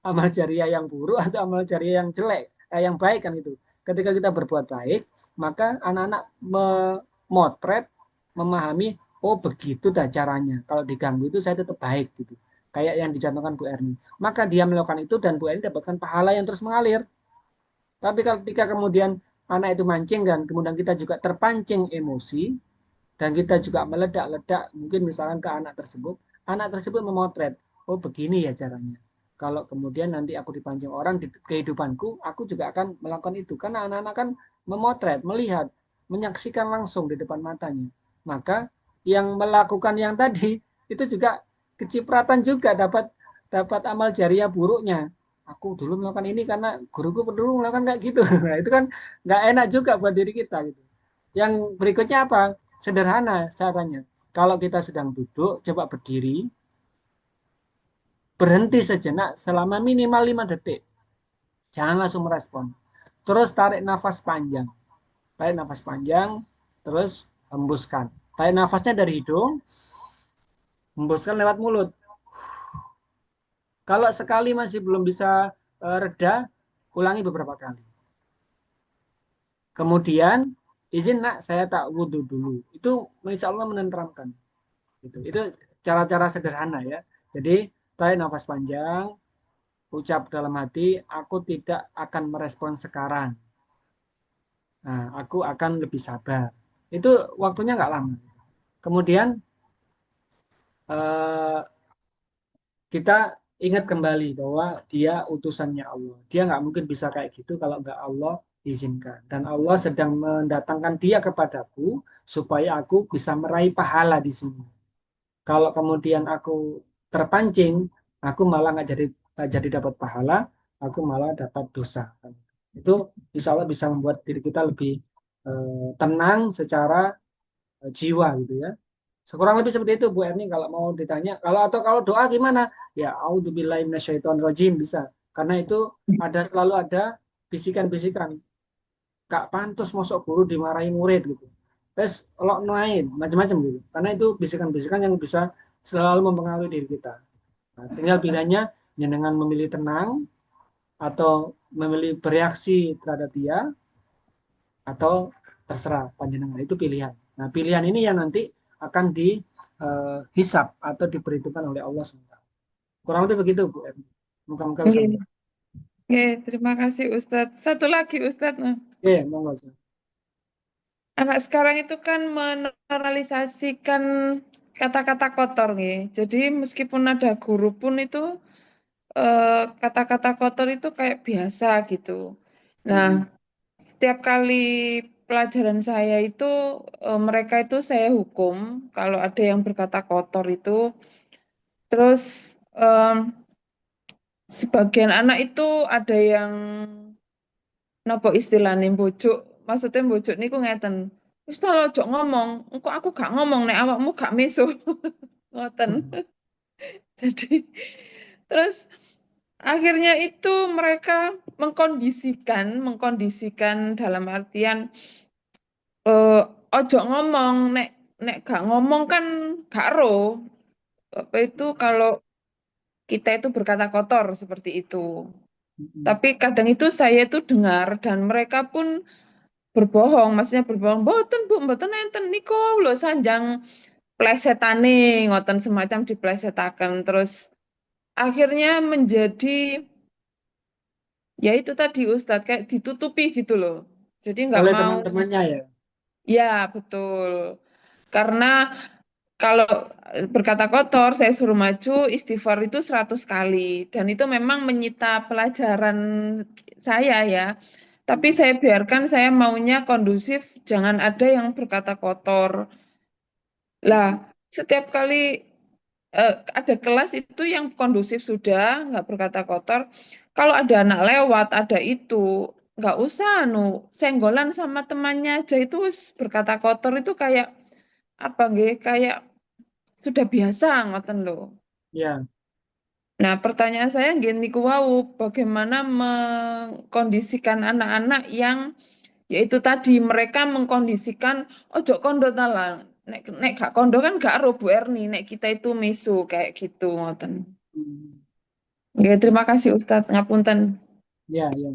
Amal jariah yang buruk atau amal jariah yang jelek, yang baik kan itu. Ketika kita berbuat baik, maka anak-anak memotret, memahami, oh begitu dah caranya. Kalau diganggu itu saya tetap baik gitu. Kayak yang dicontohkan Bu Erni. Maka dia melakukan itu dan Bu Erni dapatkan pahala yang terus mengalir. Tapi ketika kemudian anak itu mancing dan kemudian kita juga terpancing emosi dan kita juga meledak-ledak mungkin misalkan ke anak tersebut, anak tersebut memotret, oh begini ya caranya. Kalau kemudian nanti aku dipancing orang di kehidupanku, aku juga akan melakukan itu. Karena anak-anak kan memotret, melihat, menyaksikan langsung di depan matanya. Maka yang melakukan yang tadi itu juga kecipratan juga dapat dapat amal jariah buruknya. Aku dulu melakukan ini karena guruku dulu melakukan kayak gitu. Nah, itu kan nggak enak juga buat diri kita gitu. Yang berikutnya apa? Sederhana caranya. Kalau kita sedang duduk, coba berdiri, berhenti sejenak selama minimal 5 detik. Jangan langsung merespon. Terus tarik nafas panjang. Tarik nafas panjang, terus hembuskan. Tarik nafasnya dari hidung, hembuskan lewat mulut. Kalau sekali masih belum bisa reda, ulangi beberapa kali. Kemudian, izin nak, saya tak wudhu dulu. Itu insya Allah menenteramkan. Itu cara-cara sederhana ya. Jadi, tarik nafas panjang, ucap dalam hati, aku tidak akan merespon sekarang. Nah, aku akan lebih sabar. Itu waktunya nggak lama. Kemudian eh, kita ingat kembali bahwa dia utusannya Allah. Dia nggak mungkin bisa kayak gitu kalau nggak Allah izinkan. Dan Allah sedang mendatangkan dia kepadaku supaya aku bisa meraih pahala di sini. Kalau kemudian aku terpancing, aku malah nggak jadi dapat pahala, aku malah dapat dosa. Itu insya Allah bisa membuat diri kita lebih tenang secara jiwa gitu ya. Sekurang lebih seperti itu Bu Erni kalau mau ditanya. Kalau doa gimana? Ya auzubillahi minasyaitonirrajim bisa. Karena itu selalu ada bisikan-bisikan. Kak pantas masuk guru dimarahi murid gitu. Terus lo main macam-macam gitu. Karena itu bisikan-bisikan yang bisa selalu mempengaruhi diri kita. Nah, tinggal pilihannya dengan memilih tenang atau memilih bereaksi terhadap dia atau terserah panjenengan itu pilihan. Nah, pilihan ini yang nanti akan dihisap atau diperhitungkan oleh Allah SWT. Kurang lebih begitu, Bu Erni. Muka-muka bisa. Oke, oke, terima kasih Ustadz. Satu lagi Ustadz. Nah, Oke, monggo. anak sekarang itu kan menetralisasikan kata-kata kotor nih. Jadi meskipun ada guru pun itu kata-kata kotor itu kayak biasa gitu. Nah, setiap kali pelajaran saya itu mereka itu saya hukum kalau ada yang berkata kotor itu. Terus sebagian anak itu ada yang nopo istilahnya bujuk, maksudnya bujuk niku ngeten. Wis ta lo ojo ngomong, engko aku gak ngomong nek awakmu gak meso. Ngoten. Jadi terus akhirnya itu mereka mengkondisikan dalam artian eh, ojo ngomong, nek nek gak ngomong kan gak ro. Apa itu kalau kita itu berkata kotor seperti itu. Tapi kadang itu saya itu dengar dan mereka pun berbohong, maksudnya berbohong. Mboten Bu, mboten enten niku lho sanjang plesetane ngoten semacam diplesetaken terus akhirnya menjadi ya itu tadi Ustadz kayak ditutupi gitu loh. Jadi nggak Oleh mau. teman-temannya ya. Ya, betul. Karena kalau berkata kotor, saya suruh maju, istighfar itu 100 kali. Dan itu memang menyita pelajaran saya ya. Tapi saya biarkan, saya maunya kondusif, jangan ada yang berkata kotor. Lah, setiap kali ada kelas itu yang kondusif sudah, nggak berkata kotor. Kalau ada anak lewat, ada itu, nggak usah senggolan sama temannya aja itu berkata kotor itu kayak apa nggih? Kayak sudah biasa ngoten loh. Ya, Nah, pertanyaan saya gini ku wau, bagaimana mengkondisikan anak-anak yang yaitu tadi mereka mengkondisikan ojo kondo talang. Nek gak kondo kan gak ero Bu Erni, nek kita itu mesu kayak gitu ngoten. Oke, terima kasih Ustadz ngapunten. ya, ya.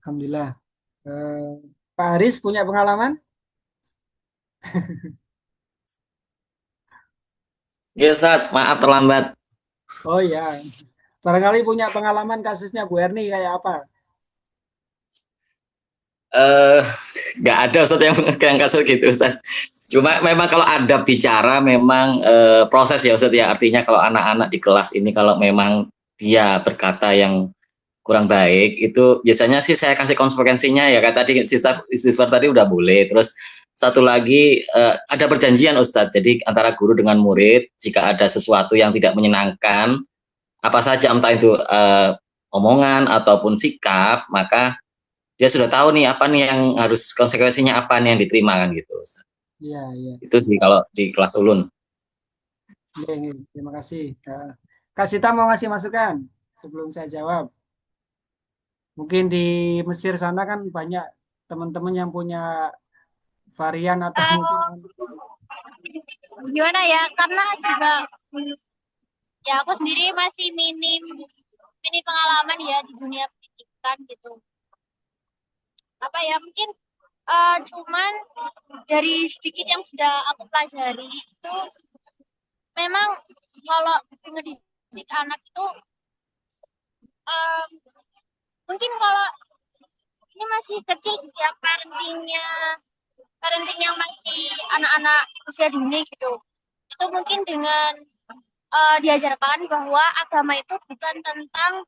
Alhamdulillah. Eh, Pak Haris punya pengalaman? Ya, Ustaz, maaf terlambat. Oh ya, barangkali punya pengalaman kasusnya Bu Erni kayak apa? Eh, nggak ada Ustaz yang kasus gitu, Ustaz. Cuma memang kalau ada bicara memang proses ya Ustadz ya. Artinya kalau anak-anak di kelas ini kalau memang dia berkata yang kurang baik itu biasanya sih saya kasih konsekuensinya ya kayak tadi siswa tadi udah boleh. Terus satu lagi ada perjanjian Ustadz. Jadi antara guru dengan murid jika ada sesuatu yang tidak menyenangkan apa saja entah itu omongan ataupun sikap maka dia sudah tahu nih apa nih yang harus konsekuensinya apa nih yang diterima kan gitu Ustadz. Iya, iya. Itu sih kalau di kelas ulun. Iya, iya. Terima kasih. Kak Sita mau ngasih masukan sebelum saya jawab. Mungkin di Mesir sana kan banyak teman-teman yang punya varian atau mungkin Eh, gimana ya? Karena juga ya aku sendiri masih minim minim pengalaman ya di dunia pendidikan gitu. Apa ya? Mungkin cuman dari sedikit yang sudah aku pelajari itu memang kalau ngedidik anak itu em, mungkin kalau ini masih kecil ya parenting yang masih anak-anak usia dini gitu itu mungkin dengan diajarkan bahwa agama itu bukan tentang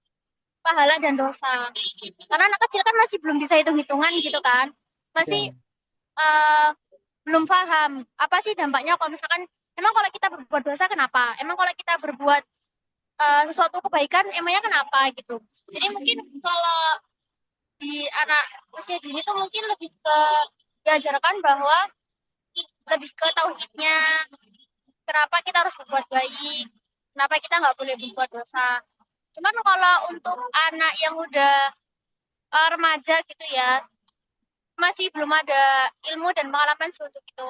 pahala dan dosa karena anak kecil kan masih belum bisa hitung-hitungan gitu kan masih ya, eh, belum paham apa sih dampaknya kalau misalkan emang kalau kita berbuat dosa kenapa emang kalau kita berbuat sesuatu kebaikan emangnya kenapa gitu jadi mungkin kalau di anak usia dini tuh mungkin lebih ke diajarkan bahwa lebih ke tauhidnya kenapa kita harus berbuat baik kenapa kita nggak boleh berbuat dosa cuman kalau untuk anak yang udah remaja gitu ya masih belum ada ilmu dan pengalaman sih untuk itu.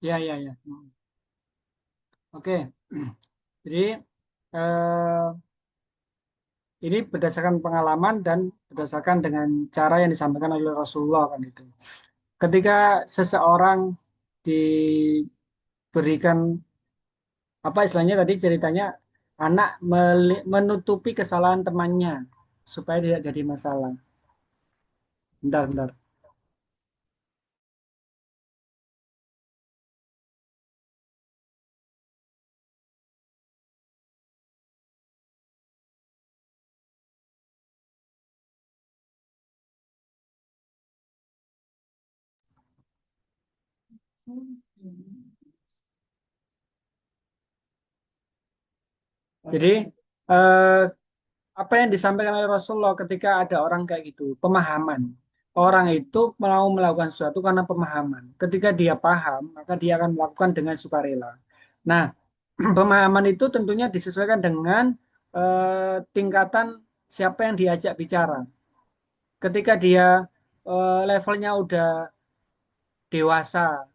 ya, ya, ya. Oke. Jadi eh, ini berdasarkan pengalaman dan berdasarkan dengan cara yang disampaikan oleh Rasulullah kan itu. Ketika seseorang diberikan apa istilahnya tadi ceritanya anak menutupi kesalahan temannya supaya tidak jadi masalah. Bentar, bentar. Jadi eh, apa yang disampaikan oleh Rasulullah ketika ada orang kayak gitu, pemahaman. Orang itu mau melakukan sesuatu karena pemahaman. Ketika dia paham, maka dia akan melakukan dengan sukarela. Nah, pemahaman itu tentunya disesuaikan dengan tingkatan siapa yang diajak bicara. Ketika dia levelnya udah dewasa,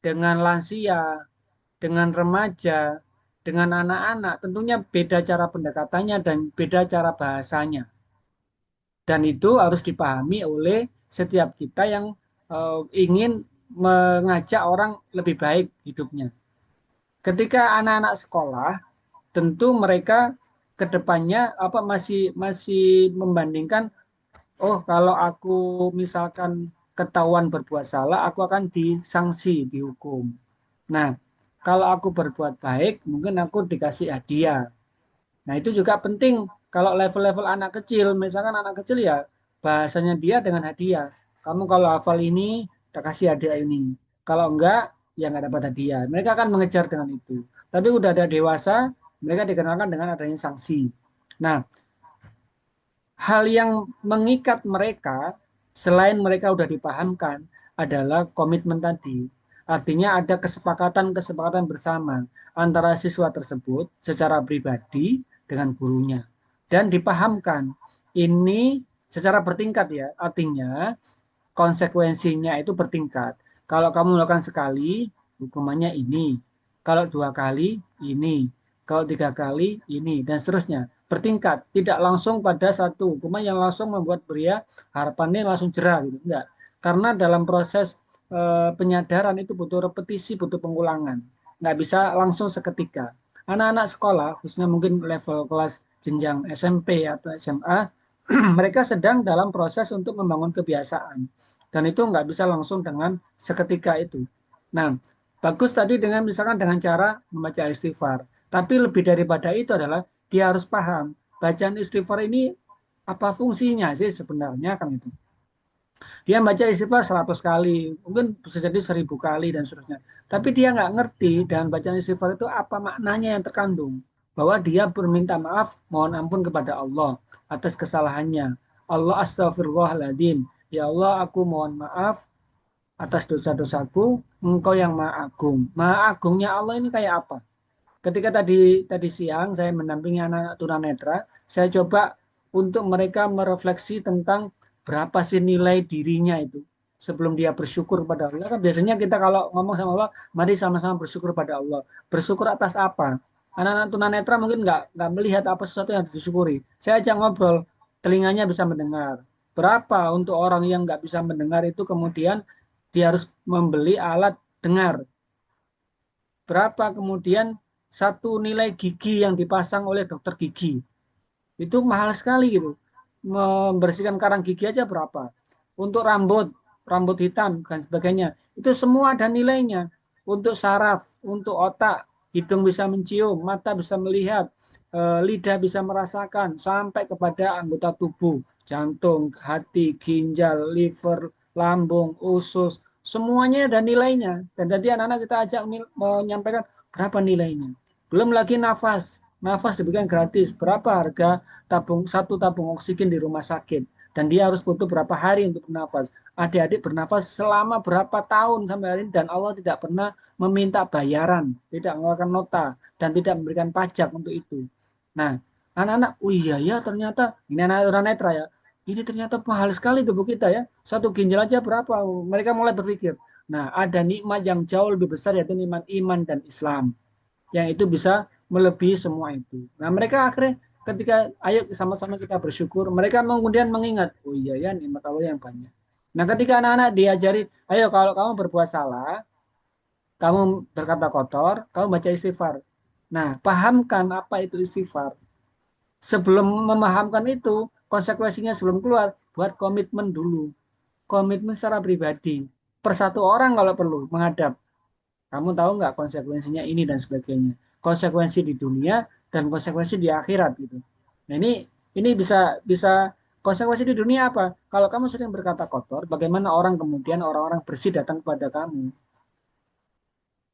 dengan lansia, dengan remaja, dengan anak-anak, tentunya beda cara pendekatannya dan beda cara bahasanya. Dan itu harus dipahami oleh setiap kita yang ingin mengajak orang lebih baik hidupnya. Ketika anak-anak sekolah, tentu mereka ke depannya apa masih masih membandingkan, oh kalau aku misalkan ketahuan berbuat salah, aku akan disanksi, dihukum. Nah, kalau aku berbuat baik, mungkin aku dikasih hadiah. Nah, itu juga penting kalau level-level anak kecil, misalkan anak kecil ya bahasanya dia dengan hadiah. Kamu kalau hafal ini, tak kasih hadiah ini. Kalau enggak, ya enggak dapat hadiah. Mereka akan mengejar dengan itu. Tapi udah ada dewasa, mereka dikenalkan dengan adanya sanksi. Nah, hal yang mengikat mereka, selain mereka udah dipahamkan, adalah komitmen tadi. Artinya ada kesepakatan-kesepakatan bersama antara siswa tersebut secara pribadi dengan gurunya. Dan dipahamkan, ini secara bertingkat ya, artinya konsekuensinya itu bertingkat. Kalau kamu melakukan sekali, hukumannya ini. Kalau dua kali, ini. Kalau tiga kali, ini. Dan seterusnya. Bertingkat. Tidak langsung pada satu hukuman yang langsung membuat pria harapannya langsung jerah. Gitu. Enggak. Karena dalam proses penyadaran itu butuh repetisi, butuh pengulangan. Nggak bisa langsung seketika. Anak-anak sekolah, khususnya mungkin level kelas jenjang SMP atau SMA, mereka sedang dalam proses untuk membangun kebiasaan. Dan itu nggak bisa langsung dengan seketika itu. Nah, bagus tadi dengan misalkan dengan cara membaca istighfar. Tapi lebih daripada itu adalah dia harus paham bacaan istighfar ini apa fungsinya sih sebenarnya kan itu. Dia baca istighfar 100 kali, mungkin bisa jadi 1000 kali dan seterusnya. Tapi dia nggak ngerti dan bacaan istighfar itu apa maknanya yang terkandung. Bahwa dia berminta maaf, mohon ampun kepada Allah atas kesalahannya. Allah astagfirullahaladzim. Ya Allah, aku mohon maaf atas dosa-dosaku, engkau yang maha agung. Maha agungnya Allah ini kayak apa? Ketika tadi siang saya mendampingi anak tunanetra, saya coba untuk mereka merefleksi tentang berapa sih nilai dirinya itu sebelum dia bersyukur kepada Allah. Kan biasanya kita kalau ngomong sama Allah, mari sama-sama bersyukur pada Allah. Bersyukur atas apa? Anak-anak tunanetra mungkin nggak melihat apa sesuatu yang disyukuri. Saya ajak ngobrol, telinganya bisa mendengar. Berapa untuk orang yang nggak bisa mendengar itu kemudian dia harus membeli alat dengar. Berapa kemudian satu nilai gigi yang dipasang oleh dokter gigi. Itu mahal sekali gitu. Membersihkan karang gigi aja berapa. Untuk rambut, rambut hitam dan sebagainya. Itu semua ada nilainya. Untuk saraf, untuk otak, hidung bisa mencium, mata bisa melihat, lidah bisa merasakan, sampai kepada anggota tubuh, jantung, hati, ginjal, liver, lambung, usus, semuanya ada nilainya. Dan tadi anak-anak kita ajak menyampaikan berapa nilainya. Belum lagi nafas. Nafas diberikan gratis. Berapa harga satu tabung oksigen di rumah sakit? Dan dia harus butuh berapa hari untuk bernafas. Adik-adik bernafas selama berapa tahun sampai hari ini dan Allah tidak pernah meminta bayaran, tidak mengeluarkan nota, dan tidak memberikan pajak untuk itu. Nah, anak-anak, oh iya ya ternyata, ini anak-anak netra ya, ini ternyata mahal sekali tubuh kita ya, satu ginjal aja berapa, mereka mulai berpikir. Nah, ada nikmat yang jauh lebih besar yaitu nikmat iman dan Islam, yang itu bisa melebihi semua itu. Nah, mereka akhirnya ketika ayo sama-sama kita bersyukur, mereka kemudian mengingat, oh iya ya nikmat Allah yang banyak. Nah, ketika anak-anak diajari, ayo kalau kamu berbuat salah, kamu berkata kotor, kamu baca istighfar. Nah, pahamkan apa itu istighfar. Sebelum memahamkan itu, konsekuensinya sebelum keluar, buat komitmen dulu. Komitmen secara pribadi. Per satu orang kalau perlu menghadap. Kamu tahu nggak konsekuensinya ini dan sebagainya. Konsekuensi di dunia dan konsekuensi di akhirat gitu. Nah, ini bisa bisa konsekuensi di dunia apa? Kalau kamu sering berkata kotor, bagaimana orang kemudian orang-orang bersih datang kepada kamu?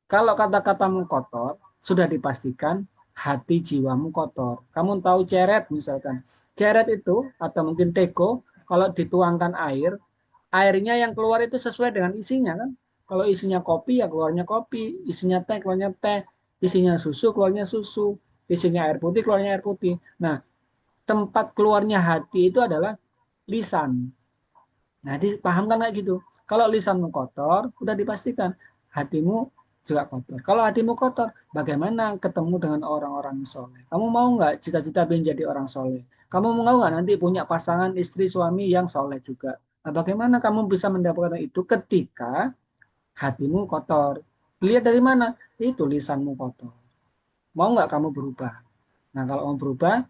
Kalau kata-katamu kotor, sudah dipastikan hati jiwamu kotor. Kamu tahu ceret misalkan. Ceret itu atau mungkin teko, kalau dituangkan air, airnya yang keluar itu sesuai dengan isinya kan. Kalau isinya kopi ya keluarnya kopi, isinya teh keluarnya teh, isinya susu keluarnya susu, isinya air putih keluarnya air putih. Nah, tempat keluarnya hati itu adalah lisan. Nah, dipahamkan kayak gitu. Kalau lisanmu kotor, udah dipastikan hatimu juga kotor. Kalau hatimu kotor, bagaimana ketemu dengan orang-orang soleh? Kamu mau nggak cita-cita pengen jadi orang soleh? Kamu mau nggak nanti punya pasangan istri suami yang soleh juga? Nah, bagaimana kamu bisa mendapatkan itu ketika hatimu kotor? Lihat dari mana? Itu lisanmu kotor. Mau nggak kamu berubah? Nah, kalau mau berubah,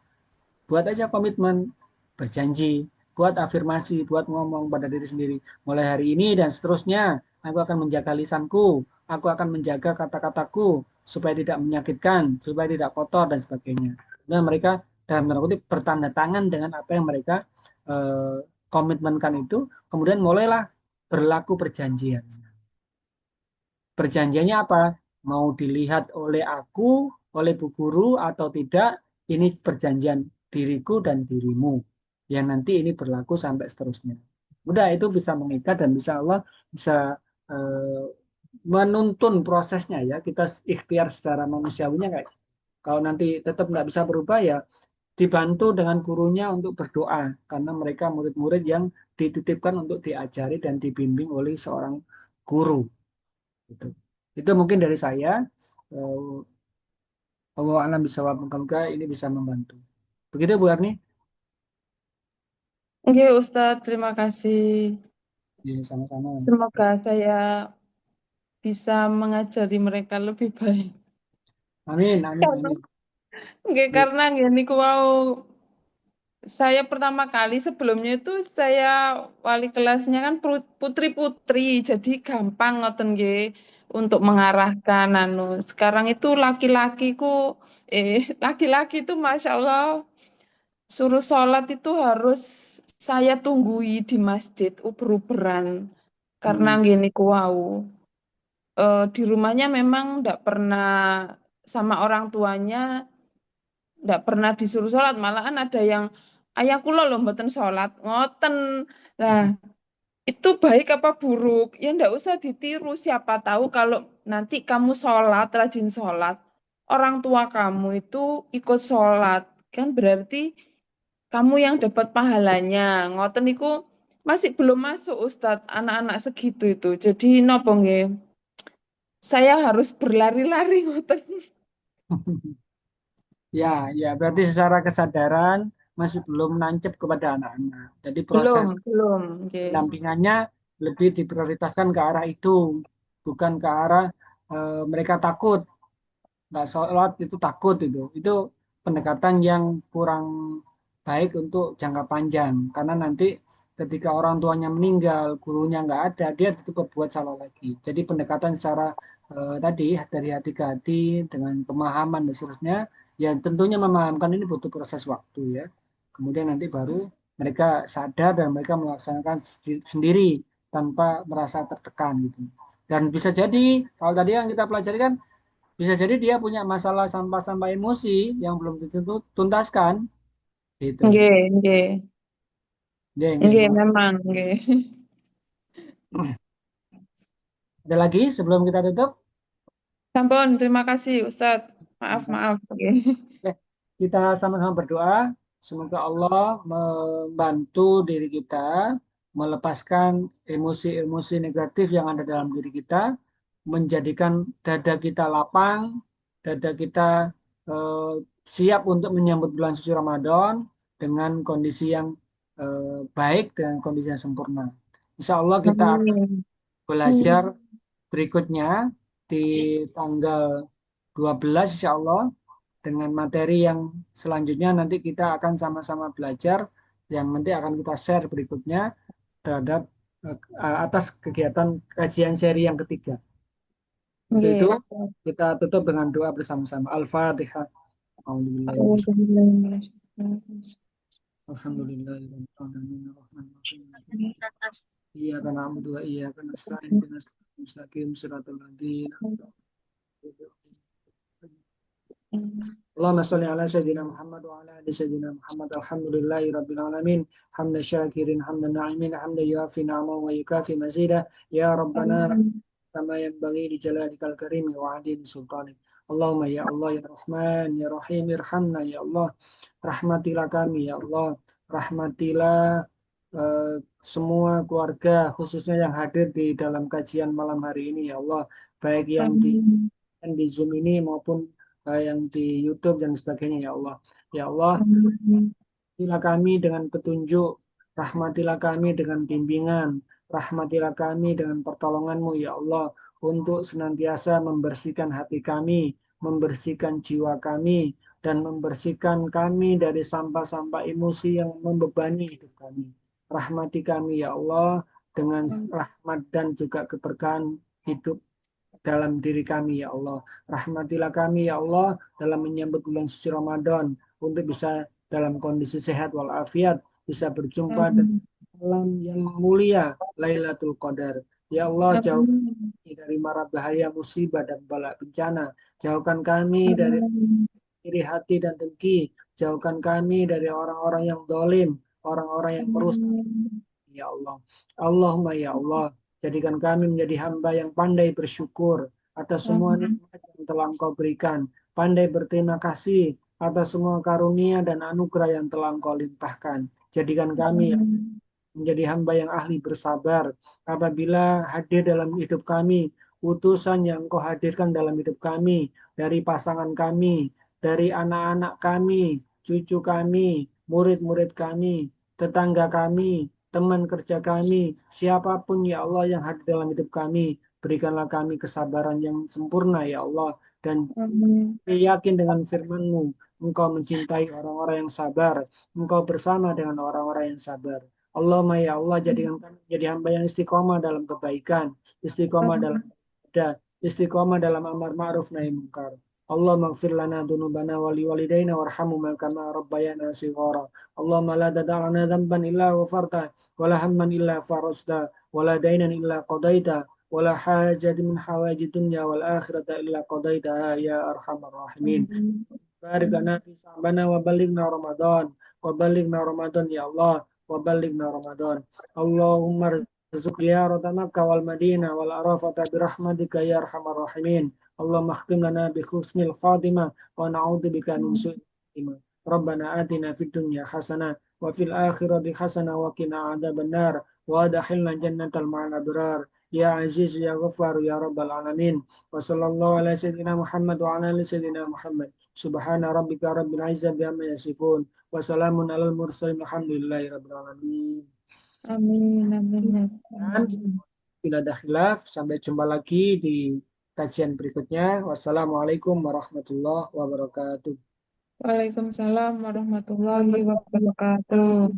buat aja komitmen, berjanji, buat afirmasi, buat ngomong pada diri sendiri. Mulai hari ini dan seterusnya, aku akan menjaga lisanku, aku akan menjaga kata-kataku, supaya tidak menyakitkan, supaya tidak kotor, dan sebagainya. Dan mereka dalam tanda kutip bertanda tangan dengan apa yang mereka eh, komitmenkan itu, kemudian mulailah berlaku perjanjian. Perjanjiannya apa? Mau dilihat oleh aku, oleh bu guru atau tidak, ini perjanjian diriku dan dirimu. Yang nanti ini berlaku sampai seterusnya. Udah itu bisa mengikat dan bisa Allah bisa eh, menuntun prosesnya ya. Kita ikhtiar secara manusiawinya kayak kalau nanti tetap nggak bisa berubah ya dibantu dengan gurunya untuk berdoa karena mereka murid-murid yang dititipkan untuk diajari dan dibimbing oleh seorang guru. Gitu. Itu mungkin dari saya. Eh, Allah alam bisa moga ini bisa membantu. Begitu Bu Arni? Oke, Ustadz, terima kasih. Ya, sama-sama. Semoga saya bisa mengajari mereka lebih baik. Amin, amin, Karena, amin. nggih, Ya, karena nggih niku wau saya pertama kali sebelumnya itu saya wali kelasnya kan putri-putri, jadi gampang ngoten nggih untuk mengarahkan anu. Sekarang itu laki-lakiku laki-laki itu Masya Allah suruh sholat itu harus saya tunggui di masjid uber-uberan karena Hmm. gini kuau. Di rumahnya memang tidak pernah sama orang tuanya tidak pernah disuruh sholat, malahan ada yang ayah kula loh mboten sholat ngoten. Nah, itu baik apa buruk? Ya ndak usah ditiru. Siapa tahu kalau nanti kamu sholat, rajin sholat, orang tua kamu itu ikut sholat, kan berarti kamu yang dapat pahalanya. Ngoten niku masih belum masuk Ustadz, anak-anak segitu itu. Jadi nopo nggih? Saya harus berlari-lari ngoten. Ya, ya, berarti secara kesadaran masih belum nancep kepada anak-anak. Jadi Belum, proses belum. Nggih. pendampingannya lebih diprioritaskan ke arah itu, bukan ke arah mereka takut, nggak sholat itu takut itu. Itu pendekatan yang kurang baik untuk jangka panjang, karena nanti ketika orang tuanya meninggal, gurunya nggak ada, dia tetap berbuat salah lagi. Jadi pendekatan secara tadi dari hati ke hati dengan pemahaman dan seterusnya, ya tentunya memahamkan ini butuh proses waktu ya. Kemudian nanti baru mereka sadar dan mereka melaksanakan sendiri tanpa merasa tertekan gitu. Dan bisa jadi kalau tadi yang kita pelajari kan bisa jadi dia punya masalah sampah-sampah emosi yang belum dituntaskan gitu. Nggih, nggih. Nggih, nggih. Nggih, memang nggih. Ada lagi sebelum kita tutup? Sampun, terima kasih Ustadz. Maaf, maaf. Oke. Oke, kita sama-sama berdoa. Semoga Allah membantu diri kita melepaskan emosi-emosi negatif yang ada dalam diri kita, menjadikan dada kita lapang, dada kita eh, siap untuk menyambut bulan suci Ramadan dengan kondisi yang baik, dengan kondisi yang sempurna. Insya Allah kita akan Amin. belajar berikutnya di tanggal 12 insya Allah dengan materi yang selanjutnya nanti kita akan sama-sama belajar yang nanti akan kita share berikutnya terhadap atas kegiatan kajian seri yang ketiga. Untuk itu Nggih. kita tutup dengan doa bersama-sama. Al-Fatihah. Alhamdulillah. Alhamdulillah. Alhamdulillah. Iyyaka na'budu wa iyyaka nasta'in. Ihdinas siratal mustaqim. Shiratal ladzina اللهم صل على سيدنا محمد وعلى ال سيدنا محمد الحمد لله رب العالمين حمد الشاكرين حمد الناعمين حمد يوافي نعمه ويكافي مزيدا يا ربنا كما ينبغي لجلالك الكريم وعظيم سلطانك اللهم يا الله يا رحمن يا رحيم ارحمنا يا الله rahmatilah kami ya Allah rahmatilah semua keluarga khususnya yang hadir di dalam kajian malam hari ini ya Allah baik yang di Zoom ini maupun yang di YouTube dan sebagainya ya Allah. Ya Allah, rahmatilah kami dengan petunjuk, rahmatilah kami dengan bimbingan, rahmatilah kami dengan pertolongan-Mu ya Allah untuk senantiasa membersihkan hati kami, membersihkan jiwa kami, dan membersihkan kami dari sampah-sampah emosi yang membebani hidup kami. Rahmati kami ya Allah dengan rahmat dan juga keberkahan hidup dalam diri kami ya Allah. Rahmatilah kami ya Allah dalam menyambut bulan suci Ramadan untuk bisa dalam kondisi sehat walafiat, bisa berjumpa dengan malam yang mulia Lailatul Qadar. Ya Allah, jauhkan kami dari mara bahaya musibah dan bala bencana. Jauhkan kami dari iri hati dan dengki. Jauhkan kami dari orang-orang yang dolim, orang-orang yang merusak ya Allah. Allahumma ya Allah, jadikan kami menjadi hamba yang pandai bersyukur atas semua nikmat yang telah Engkau berikan, pandai berterima kasih atas semua karunia dan anugerah yang telah Engkau limpahkan. Jadikan kami menjadi hamba yang ahli bersabar apabila hadir dalam hidup kami, utusan yang Engkau hadirkan dalam hidup kami, dari pasangan kami, dari anak-anak kami, cucu kami, murid-murid kami, tetangga kami, teman kerja kami, siapapun ya Allah yang hadir dalam hidup kami, berikanlah kami kesabaran yang sempurna ya Allah, dan yakin dengan firman-Mu, Engkau mencintai orang-orang yang sabar. Engkau bersama dengan orang-orang yang sabar. Allahumma ya Allah, jadikan kami jadi hamba yang istiqomah dalam kebaikan, istiqomah dalam ibadah, istiqomah dalam amar ma'ruf nahi munkar. Allah maghfir lana dunubana wali walidaina warhamhuma kama rabbayana shighara. Allahumma la tada'na dhanban illa ghafarta wala hamman illa farajta wala dainan illa qadaita wala hajat min hawaji dunya wal akhirata illa qadaitaha ya arhamar rahimin. Barik lana fi sa'bana wa balighna Ramadan wa balighna Ramadan ya Allah wa balighna Ramadan. Allahumma ارزق زيارة مكة والمدينة والعرفة برحمتك يا أرحم الراحمين. اللهم اختم لنا بحسن الخاتمة ونعوذ بك من سوء الخاتمة. ربنا آتنا في الدنيا حسنة وفي الآخرة حسنة وقنا عذاب النار وأدخلنا جنة مع الأبرار يا عزيز يا غفار يا رب العالمين. وصلى الله على سيدنا محمد وعلى آل سيدنا محمد. سبحان ربك رب العزة عما يصفون وسلام على المرسلين الحمد لله رب العالمين. Amin, amin, ya Dan bila ada khilaf, sampai jumpa lagi di kajian berikutnya. Wassalamualaikum warahmatullahi wabarakatuh. Waalaikumsalam warahmatullahi wabarakatuh.